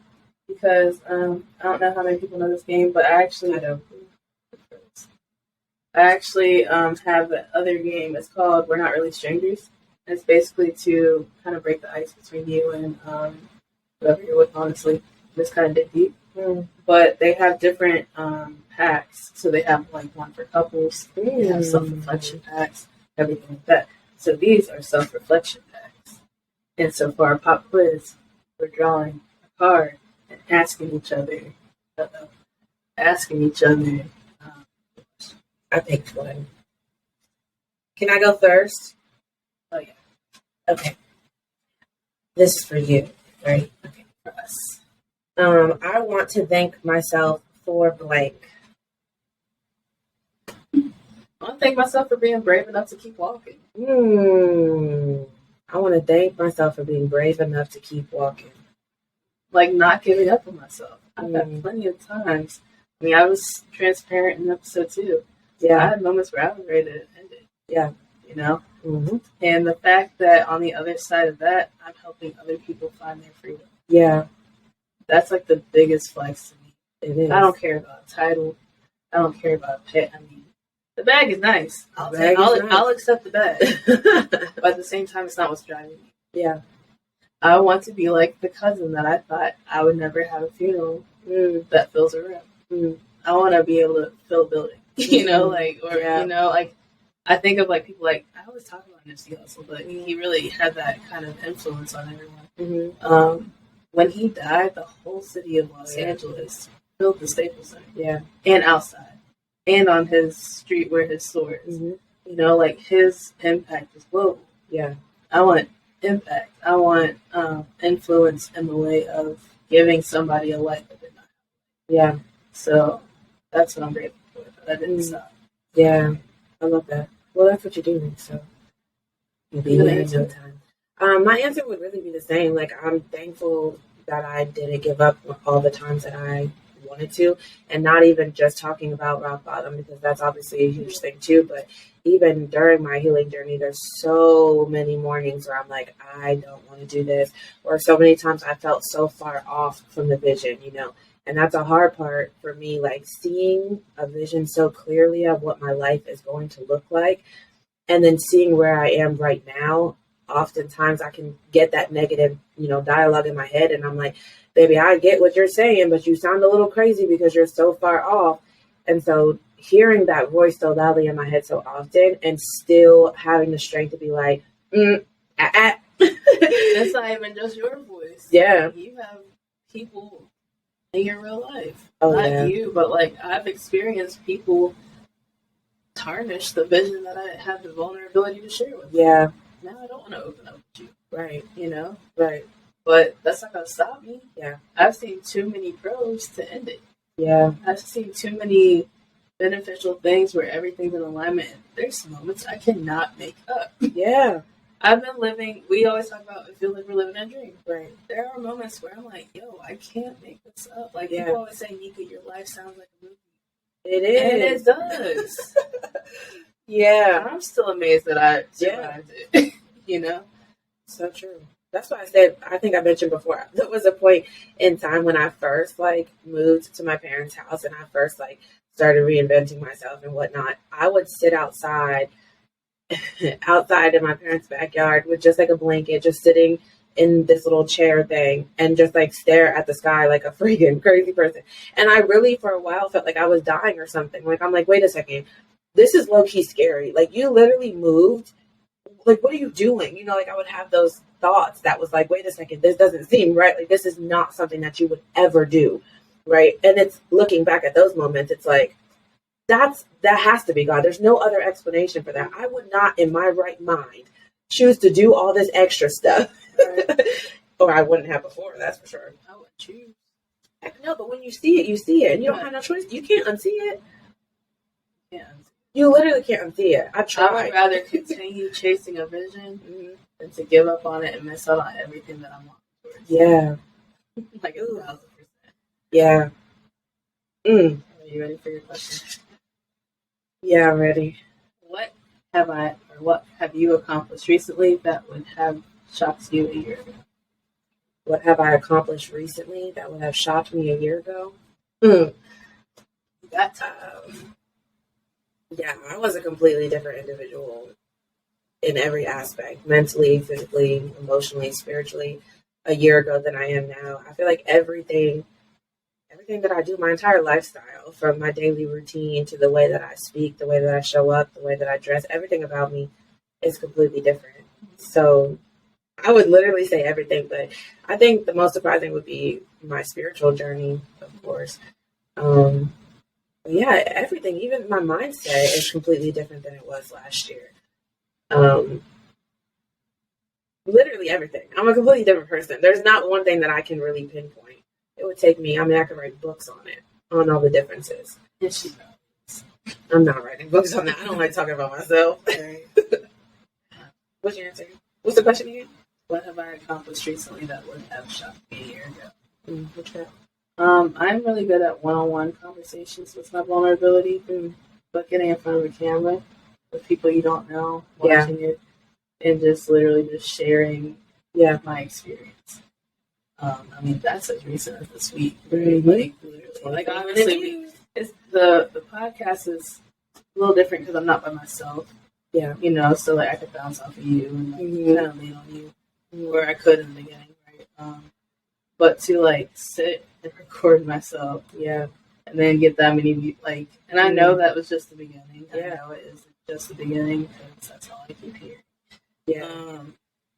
A: because I don't know how many people know this game, but I actually have the other game. It's called We're Not Really Strangers. And it's basically to kind of break the ice between you and whoever you're with, honestly. Just kind of dig deep. But they have different packs. So they have like one for couples. They have self-reflection packs, everything like that. So these are self-reflection packs. And so for our pop quiz, we're drawing a card and asking each other. Asking each other.
B: I picked one. Can I go first?
A: Oh yeah,
B: Okay. This is for you, right? Okay.
A: for us.
B: I want to thank myself for blank.
A: I want to thank myself for being brave enough to keep walking.
B: I want to thank myself for being brave enough to keep walking.
A: Like not giving up on myself. I've had plenty of times. I mean, I was transparent in episode 2. I
B: Yeah.
A: had moments where I was ready to end it.
B: Yeah.
A: You know?
B: Mm-hmm.
A: And the fact that on the other side of that, I'm helping other people find their freedom.
B: Yeah.
A: That's like the biggest flex to me.
B: It is.
A: I don't care about a title. I don't care about pay. I mean, the bag is nice. I'll accept the bag. But at the same time, it's not what's driving me.
B: Yeah.
A: I want to be like the cousin that I thought I would never have a funeral that fills a room. I want to be able to fill a building, you know, like, or, you know, like, I think of like people like, I always talk about Nipsey Hussle, but he really had that kind of influence on everyone. When he died, the whole city of Los Angeles filled the Staples Center.
B: Yeah.
A: And outside. And on his street where his store is. You know, like his impact is global.
B: Yeah.
A: I want impact. I want influence in the way of giving somebody a life that they're not.
B: Yeah.
A: So that's what I'm grateful for. That didn't stop.
B: Yeah. I love that. Well, that's what you're doing, so you'll be there in no time. My answer would really be the same. Like, I'm thankful that I didn't give up all the times that I wanted to, and not even just talking about rock bottom, because that's obviously a huge thing too, but even during my healing journey, there's so many mornings where I'm like, I don't want to do this, or so many times I felt so far off from the vision, you know. And that's a hard part for me, like seeing a vision so clearly of what my life is going to look like, and then seeing where I am right now. Oftentimes I can get that negative, you know, dialogue in my head, and I'm like, baby, I get what you're saying, but you sound a little crazy because you're so far off. And so hearing that voice so loudly in my head so often, and still having the strength to be like,
A: That's not even just your voice.
B: Yeah.
A: You have people in your real life.
B: Oh,
A: not you, but like I've experienced people tarnish the vision that I have the vulnerability to share with.
B: Yeah.
A: Now I don't want to open up with you.
B: Right.
A: You know?
B: Right.
A: But that's not going to stop me.
B: Yeah.
A: I've seen too many pros to end it.
B: Yeah.
A: I've seen too many beneficial things where everything's in alignment. There's moments I cannot make up.
B: Yeah.
A: I've been living, we always talk about, it feels like we're living a dream.
B: Right.
A: There are moments where I'm like, yo, I can't make this up. Like, people always say, Nika, your life sounds like a movie.
B: It is.
A: And it does.
B: Yeah.
A: I'm still amazed that I survived it. You know?
B: So true. That's why I said, I think I mentioned before, there was a point in time when I first, like, moved to my parents' house and I first, like, started reinventing myself and whatnot. I would sit outside in my parents' backyard with just, like, a blanket, just sitting in this little chair thing and just, like, stare at the sky like a freaking crazy person. And I really, for a while, felt like I was dying or something. Like, I'm like, wait a second. This is low-key scary. Like, you literally moved. Like, what are you doing? You know, like, I would have those thoughts that was like, wait a second, this doesn't seem right. Like, this is not something that you would ever do, right? And it's looking back at those moments, it's like, that has to be God. There's no other explanation for that. I would not, in my right mind, choose to do all this extra stuff. Right. Or I wouldn't have before, that's for sure.
A: I would choose.
B: No, but when you see it, you see it. And you don't have no choice. You can't unsee it.
A: Yeah.
B: You literally can't unsee it. I tried.
A: I would rather continue chasing a vision than to give up on it and miss out on everything that I'm walking towards.
B: Yeah.
A: Like 1,000%.
B: Yeah.
A: Are you ready for your question?
B: Yeah, I'm ready.
A: What have you accomplished recently that would have shocked you a year ago?
B: What have I accomplished recently that would have shocked me a year ago?
A: That time.
B: Yeah, I was a completely different individual in every aspect, mentally, physically, emotionally, spiritually, a year ago than I am now. I feel like everything that I do, my entire lifestyle, from my daily routine to the way that I speak, the way that I show up, the way that I dress, everything about me is completely different. So I would literally say everything, but I think the most surprising would be my spiritual journey, of course. Yeah, everything, even my mindset is completely different than it was last year. Literally everything. I'm a completely different person. There's not one thing that I can really pinpoint. It would take me, I mean, I could write books on it, on all the differences.
A: Yes, she does.
B: I'm not writing books on that. I don't like talking about myself.
A: Right.
B: What's your answer? What's the question again?
A: What have I accomplished recently that would have shocked me a year ago?
B: What's that?
A: I'm really good at one-on-one conversations with my vulnerability, but getting in front of a camera with people you don't know, watching it, and just literally just sharing my experience. I mean, that's as recent as this week. Right? Like, literally. Like, obviously, it's the podcast is a little different because I'm not by myself.
B: Yeah.
A: You know, so like I could bounce off of you and like, kind of lean on you, where I could in the beginning, right? But to like sit and record myself, and then get that many views, like, and I know that was just the beginning. I know it is just the beginning because that's all I keep hearing.
B: Yeah.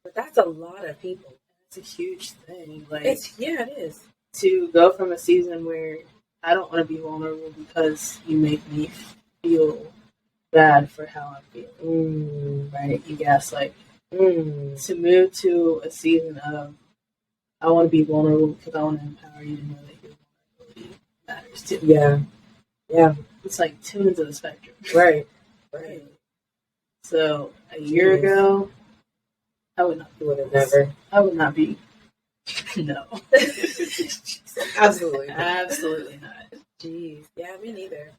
B: But that's a lot of people.
A: It's a huge thing. Like,
B: it is.
A: To go from a season where I don't want to be vulnerable because you make me feel bad for how I feel. Right? You gaslight. To move to a season of I want to be vulnerable because I want to empower you to know that your vulnerability matters too. Yeah. It's like two ends of the spectrum.
B: Right.
A: So a year ago, I would not.
B: You would have never.
A: I would not be. No.
B: Absolutely
A: not.
B: Jeez. Yeah, me neither.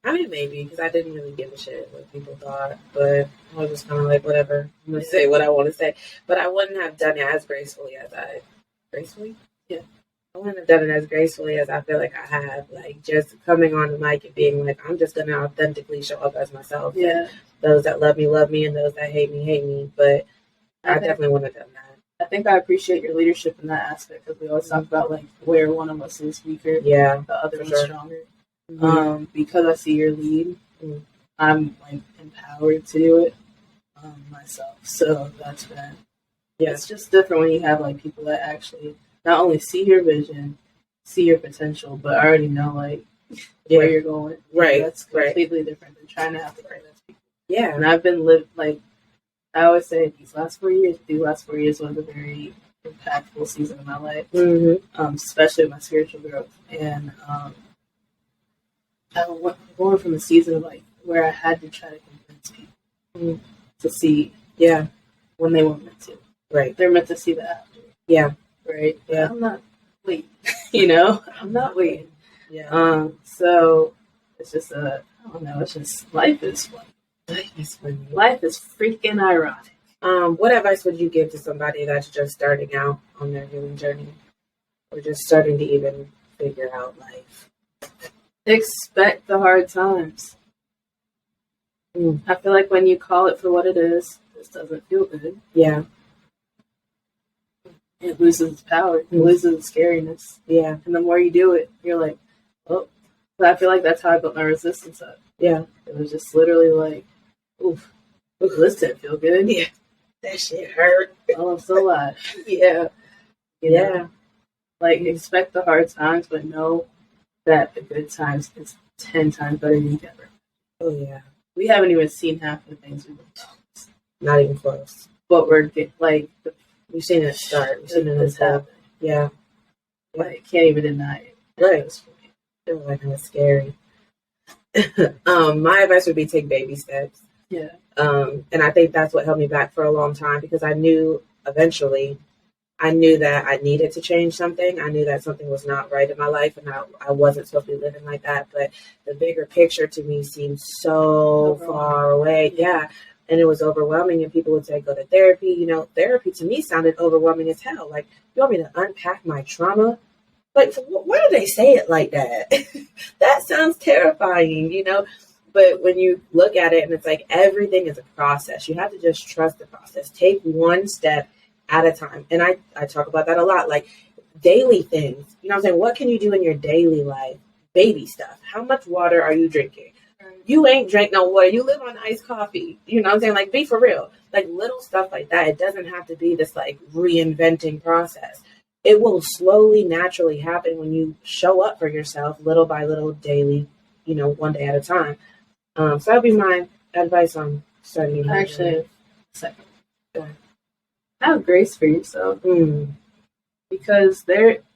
B: I mean, maybe, because I didn't really give a shit what people thought, but I was just kind of like, whatever. I'm going to say what I want to say. But I wouldn't have done it as gracefully as I... Gracefully?
A: Yeah.
B: I wouldn't have done it as gracefully as I feel like I have. Like, just coming on the mic and being like, I'm just going to authentically show up as myself.
A: Yeah.
B: Those that love me, and those that hate me. But I definitely wouldn't have done that.
A: I think I appreciate your leadership in that aspect because we always talk about like where one of us is weaker, the other one's stronger. Because I see your lead, I'm like empowered to do it myself. So that's been it's just different when you have like people that actually not only see your vision, see your potential, but already know like where you're going.
B: Right.
A: That's completely different than trying to have to convince people.
B: Yeah.
A: And I've been like I always say these last 4 years was a very impactful season of my life, especially with my spiritual growth. And I went going from a season of like where I had to try to convince people to see, when they weren't meant to. Right. They're meant to see the after. Yeah. Right. Yeah. I'm not waiting. I'm not waiting. Yeah. So it's just I don't know. It's just life is fun. Life is freaking ironic.
B: What advice would you give to somebody that's just starting out on their healing journey, or just starting to even figure out life?
A: Expect the hard times. I feel like when you call it for what it is, this doesn't feel good. Yeah. It loses its power. It loses its scariness. Yeah. And the more you do it, you're like, oh. But I feel like that's how I built my resistance up. Yeah. It was just literally like, oof, this didn't feel good. Yeah. That shit hurt. Oh, I'm so alive. Yeah. You know? Like, expect the hard times, but know that the good times is 10 times better than you ever. Oh, yeah. We haven't even seen half the things we've done. Not even close. But we're we've seen it start. We've seen it happen. Yeah. Like, can't even deny it. Right. It was like kind of scary. My advice would be take baby steps. Yeah. And I think that's what held me back for a long time because I knew eventually that I needed to change something. I knew that something was not right in my life and I wasn't supposed to be living like that. But the bigger picture to me seemed so far away. Yeah. And it was overwhelming. And people would say, go to therapy. Therapy to me sounded overwhelming as hell. Like, you want me to unpack my trauma? Like, why do they say it like that? That sounds terrifying, But when you look at it and it's like everything is a process, you have to just trust the process. Take one step at a time. And I talk about that a lot, like daily things. You know what I'm saying? What can you do in your daily life? Baby stuff. How much water are you drinking?
B: you ain't drink no water. You live on iced coffee. You know what I'm saying? Like, be for real. Like, little stuff like that. It doesn't have to be this, like, reinventing process. It will slowly, naturally happen when you show up for yourself little by little, daily, one day at a time. So that'd be my advice on starting.
A: Actually, second. Have grace for yourself. Because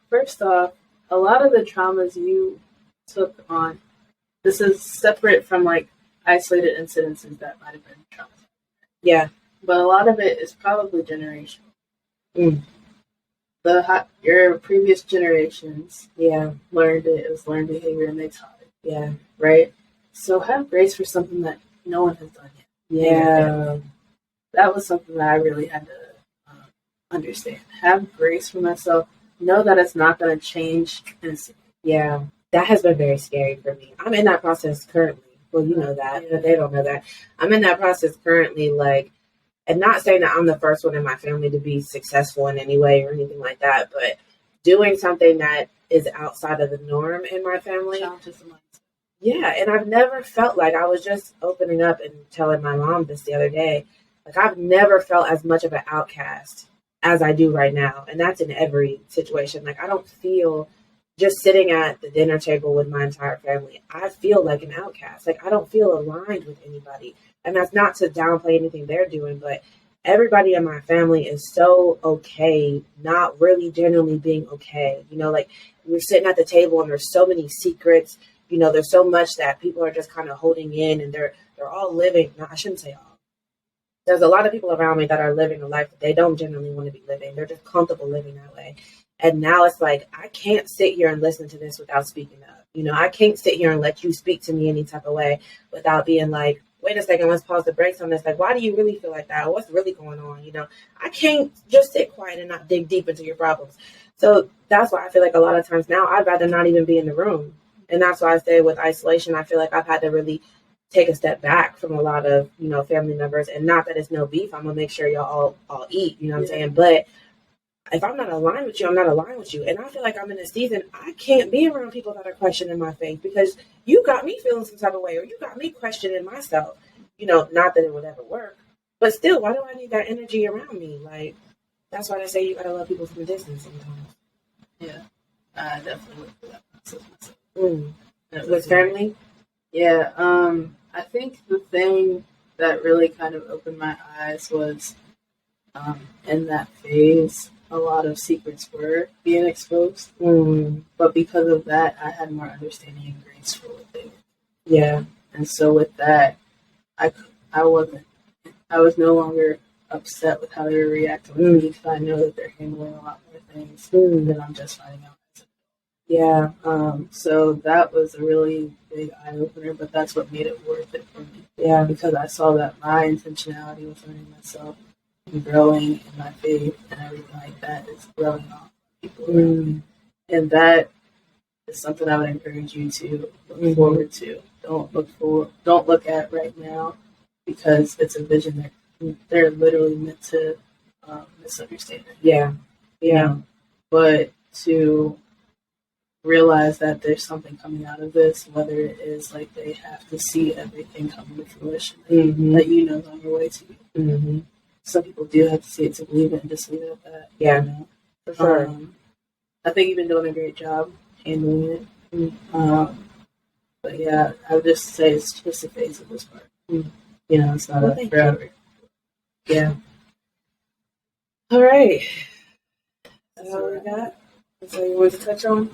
A: first off, a lot of the traumas you took on, this is separate from like isolated incidences that might have been traumas.
B: Yeah.
A: But a lot of it is probably generational. Your previous generations, learned it. It was learned behavior, and they taught it.
B: Yeah.
A: Right. So have grace for something that no one has done yet.
B: Yeah.
A: That was something that I really had to understand. Have grace for myself. Know that it's not going to change instantly.
B: Yeah. That has been very scary for me. I'm in that process currently. Well, you know that, but they don't know that. I'm in that process currently, like, and not saying that I'm the first one in my family to be successful in any way or anything like that, but doing something that is outside of the norm in my family. Yeah, and I've never felt like, I was just opening up and telling my mom this the other day, like, I've never felt as much of an outcast as I do right now. And that's in every situation. Like, I don't feel, just sitting at the dinner table with my entire family, I feel like an outcast. Like, I don't feel aligned with anybody. And that's not to downplay anything they're doing, but everybody in my family is so okay, not really genuinely being okay. Like, we're sitting at the table and there's so many secrets. There's so much that people are just kind of holding in, and they're all living. No, I shouldn't say all. There's a lot of people around me that are living a life that they don't genuinely want to be living. They're just comfortable living that way. And now it's like, I can't sit here and listen to this without speaking up. I can't sit here and let you speak to me any type of way without being like, wait a second, let's pause the brakes on this. Like, why do you really feel like that? What's really going on? I can't just sit quiet and not dig deep into your problems. So that's why I feel like a lot of times now I'd rather not even be in the room. And that's why I say with isolation, I feel like I've had to really take a step back from a lot of, family members. And not that it's no beef. I'm going to make sure y'all all eat, you know what I'm saying? But if I'm not aligned with you, I'm not aligned with you. And I feel like I'm in a season, I can't be around people that are questioning my faith, because you got me feeling some type of way, or you got me questioning myself. Not that it would ever work, but still, why do I need that energy around me? Like, that's why they say you got to love people from a distance sometimes.
A: Yeah, I definitely went through that process myself.
B: With family?
A: Yeah, I think the thing that really kind of opened my eyes was in that phase, a lot of secrets were being exposed. But because of that, I had more understanding and grace for what they were.
B: Yeah.
A: And so with that, I was no longer upset with how they were reacting with me, because I know that they're handling a lot more things than I'm just finding out.
B: Yeah.
A: So that was a really big eye opener, but that's what made it worth it for me.
B: Yeah.
A: Because I saw that my intentionality with learning myself and growing in my faith and everything like that is growing off people around me. And that is something I would encourage you to look forward to. Don't look at right now, because it's a vision that they're literally meant to misunderstand.
B: Yeah.
A: But to realize that there's something coming out of this, whether it is like they have to see everything coming to fruition that is on your way to you. Some people do have to see it to believe it, and just leave it at that.
B: Yeah, for sure.
A: I think you've been doing a great job handling it. But yeah, I would just say it's just a phase of this part. It's not a forever. Yeah.
B: All right. That's all we got. That's all you wanted to touch on?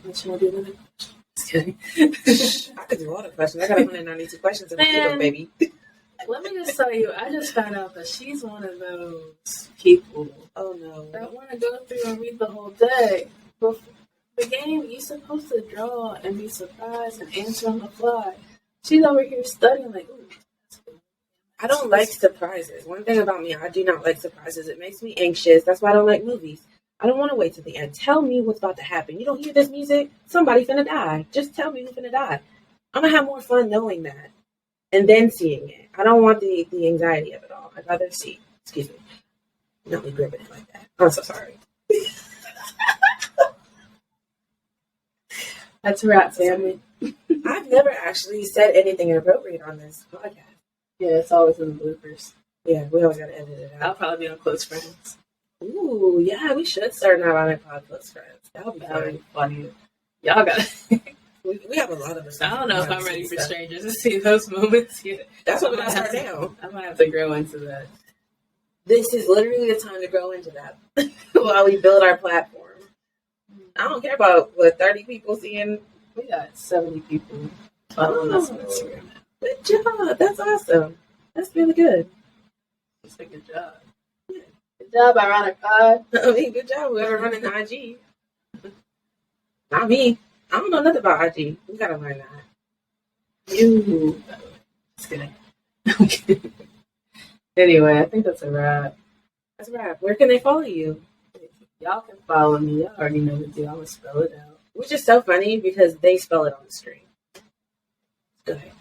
A: What you want to do with it? Just kidding.
B: I could do all the questions. I got 192 questions in my email, baby.
A: Let me just tell you, I just found out that she's one of those people.
B: Oh no.
A: That want to go through and read the whole deck. But the game, you're supposed to draw and be surprised and answer on the fly. She's over here studying like, ooh.
B: I don't like surprises. One thing about me, I do not like surprises. It makes me anxious. That's why I don't like movies. I don't want to wait till the end. Tell me what's about to happen. You don't hear this music? Somebody finna die. Just tell me who's finna die. I'm going to have more fun knowing that and then seeing it. I don't want the anxiety of it all. I'd rather see. Excuse me. Not me gripping it like that. I'm so sorry.
A: That's a wrap, family.
B: I've never actually said anything inappropriate on this podcast.
A: Yeah, it's always in the bloopers.
B: Yeah, we always gotta edit it
A: I'll
B: out.
A: probably be on Close Friends.
B: Ooh, yeah, we should start an ironic pod close friends. That would be
A: That would
B: fun.
A: be funny. Y'all got.
B: We have a lot of us.
A: I don't know if I'm ready for strangers to see those moments yet.
B: That's what we gotta start now.
A: I might have to grow into that.
B: This is literally the time to grow into that while we build our platform. I don't care about what 30 people seeing.
A: We got 70 people following us on Instagram now.
B: Good job. That's awesome. That's really good.
A: It's a good job. Good job, Ironic Pod.
B: I mean, good job, whoever running IG. Not me. I don't know nothing about IG. We gotta learn that.
A: You. Just kidding. I'm kidding. Anyway, I think that's a wrap.
B: That's right. Where can they follow you?
A: Y'all can follow me. Y'all already know the deal. I'm going to spell it out.
B: Which is so funny because they spell it on the screen. Go ahead.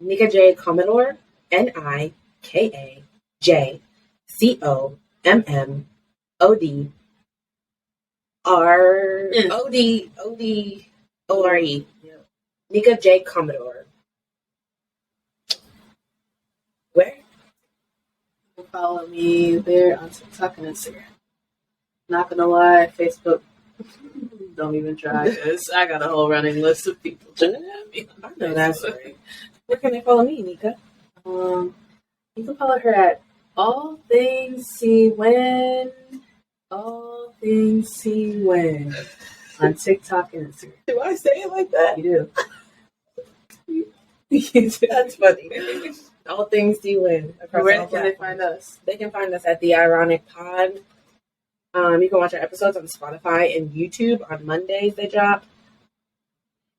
B: Nika J. Commodore. NIKAJCommodore.
A: Yep.
B: Nika J. Commodore. Where?
A: You can follow me there on TikTok and Instagram. Not going to lie, Facebook, don't even try because I got a whole running list of people trying to have me on
B: I know that's right. Where can they follow me, Nika?
A: You can follow her at All Things See When. All Things See When. On TikTok and Instagram.
B: Do I say it like that?
A: You do.
B: That's funny. All things do win.
A: Where can they find us?
B: They can find us at The Ironic Pod. You can watch our episodes on Spotify and YouTube on Mondays. They drop.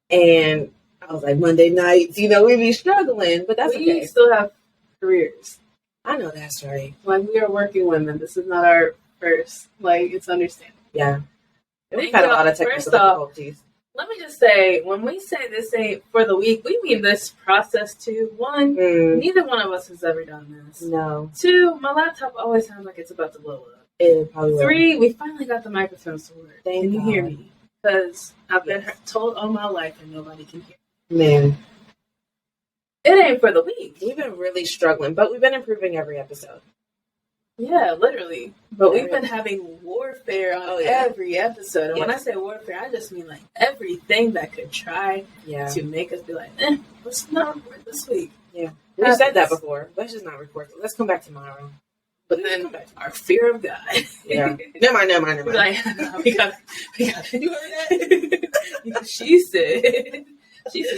B: And I was like, Monday nights, we be struggling, but that's
A: We
B: okay.
A: still have careers.
B: I know that's right.
A: Like, we are working women. This is not our first. Like, it's understandable.
B: Yeah. And we've
A: Thank
B: had a
A: y'all.
B: lot of technical
A: First off,
B: difficulties.
A: Let me just say, when we say this ain't for the week, we mean this process too. One, neither one of us has ever done this.
B: No.
A: Two, my laptop always sounds like it's about to blow up.
B: It probably will.
A: Three, we finally got the microphones to work.
B: Thank
A: Can you hear
B: God.
A: me? Because I've been told all my life and nobody can hear me.
B: Man.
A: It ain't for the week.
B: We've been really struggling, but we've been improving every episode.
A: Yeah, literally. But we've been having warfare on every episode. And when I say warfare, I just mean like everything that could try to make us be like, let's not record this week.
B: Yeah. We've said that before. Let's just not record. Let's come back tomorrow.
A: But then our fear of God.
B: Yeah. Never mind.
A: We're like, no, we got it.
B: You heard that?
A: She said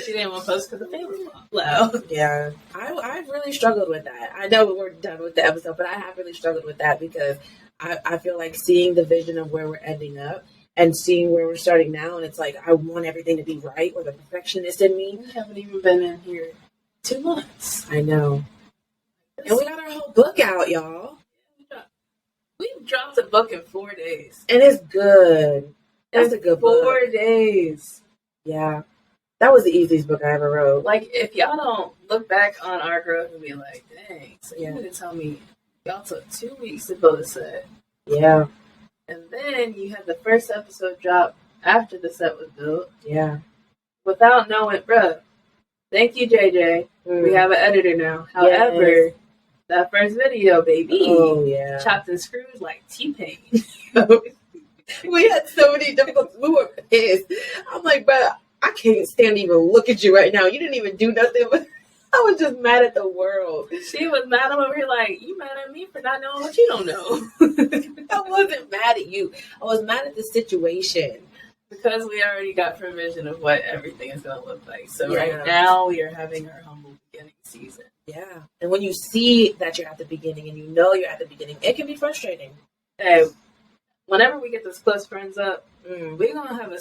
A: she didn't want to post because the fan was loud.
B: Yeah. I've really struggled with that. I know we're done with the episode, but I have really struggled with that because I feel like seeing the vision of where we're ending up and seeing where we're starting now, and it's like I want everything to be right, or the perfectionist in me.
A: We haven't even been in here 2 months.
B: I know. And we got our whole book out, y'all.
A: We dropped a book in 4 days.
B: And it's good. That's a good book.
A: 4 days.
B: Yeah. That was the easiest book I ever wrote.
A: Like, if y'all don't look back on our growth and be like, dang, so you need to tell me y'all took 2 weeks to build a set.
B: Yeah.
A: And then you had the first episode drop after the set was built.
B: Yeah.
A: Without knowing, bruh. Thank you, JJ. We have an editor now. However, that first video, baby.
B: Oh, yeah.
A: Chopped and screwed like T-Pain.
B: We had so many difficulties. We were pissed. I'm like, bro, I can't stand to even look at you right now. You didn't even do nothing. I was just mad at the world.
A: She was mad. I'm over here like, you mad at me for not knowing what you don't know.
B: I wasn't mad at you. I was mad at the situation.
A: Because we already got provision of what everything is going to look like. So right now we are having our humble beginning season.
B: Yeah. And when you see that you're at the beginning and you know you're at the beginning, it can be frustrating.
A: Hey, whenever we get this Close Friends up, we're going to have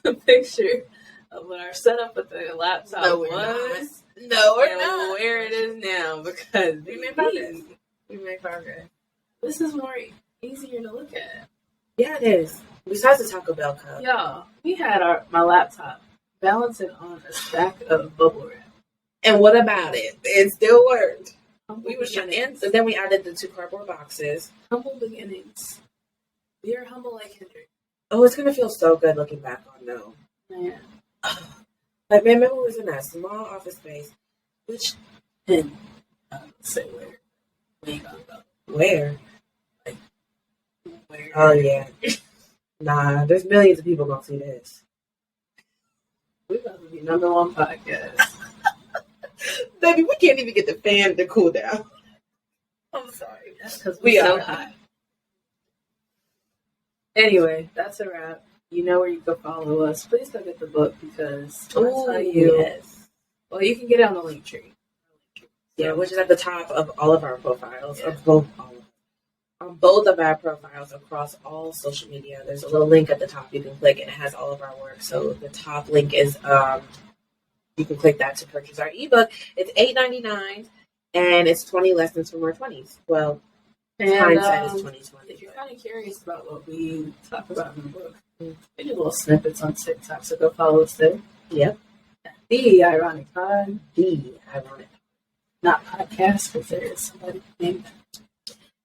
A: a picture of what our setup with the laptop was.
B: No, we're
A: and
B: not.
A: where it is now, because
B: We made progress. We made progress.
A: This is more easier to look at.
B: Yeah, it is. Besides the Taco Bell cup.
A: Y'all, we had my laptop balancing on a stack of bubble wrap.
B: And what about it? It still worked.
A: We were
B: And then we added the 2 cardboard boxes.
A: humble beginnings. We are humble like Kendrick.
B: Oh, it's going to feel so good looking back on, though.
A: Man.
B: Like, man, remember we was in that small office space, which,
A: And say where. We ain't gonna go.
B: where?
A: Where?
B: Oh, yeah. Nah, there's millions of people gonna see this.
A: We about to be #1 podcast.
B: Baby, we can't even get the fan to cool down.
A: I'm sorry. That's because
B: We
A: we're so
B: are.
A: hot. Anyway, that's a wrap. You know where you can follow us. Please go get the book because when I tell you,
B: Yes.
A: well, you can get it on the link tree.
B: Yeah, which is at the top of all of our profiles,
A: Yeah.
B: on both of our profiles across all social media. There's a little link at the top you can click, and it has all of our work. So the top link is you can click that to purchase our ebook. It's $8.99, and it's 20 lessons from our 20s. Well,
A: And
B: hindsight is
A: if
B: 2020.
A: you're kind of curious about what we talk about in the book, we do little snippets on TikTok, so go follow us there.
B: Yep.
A: The Ironic Pod,
B: The ironic.
A: not podcast, because there is somebody named.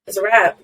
B: It's a wrap.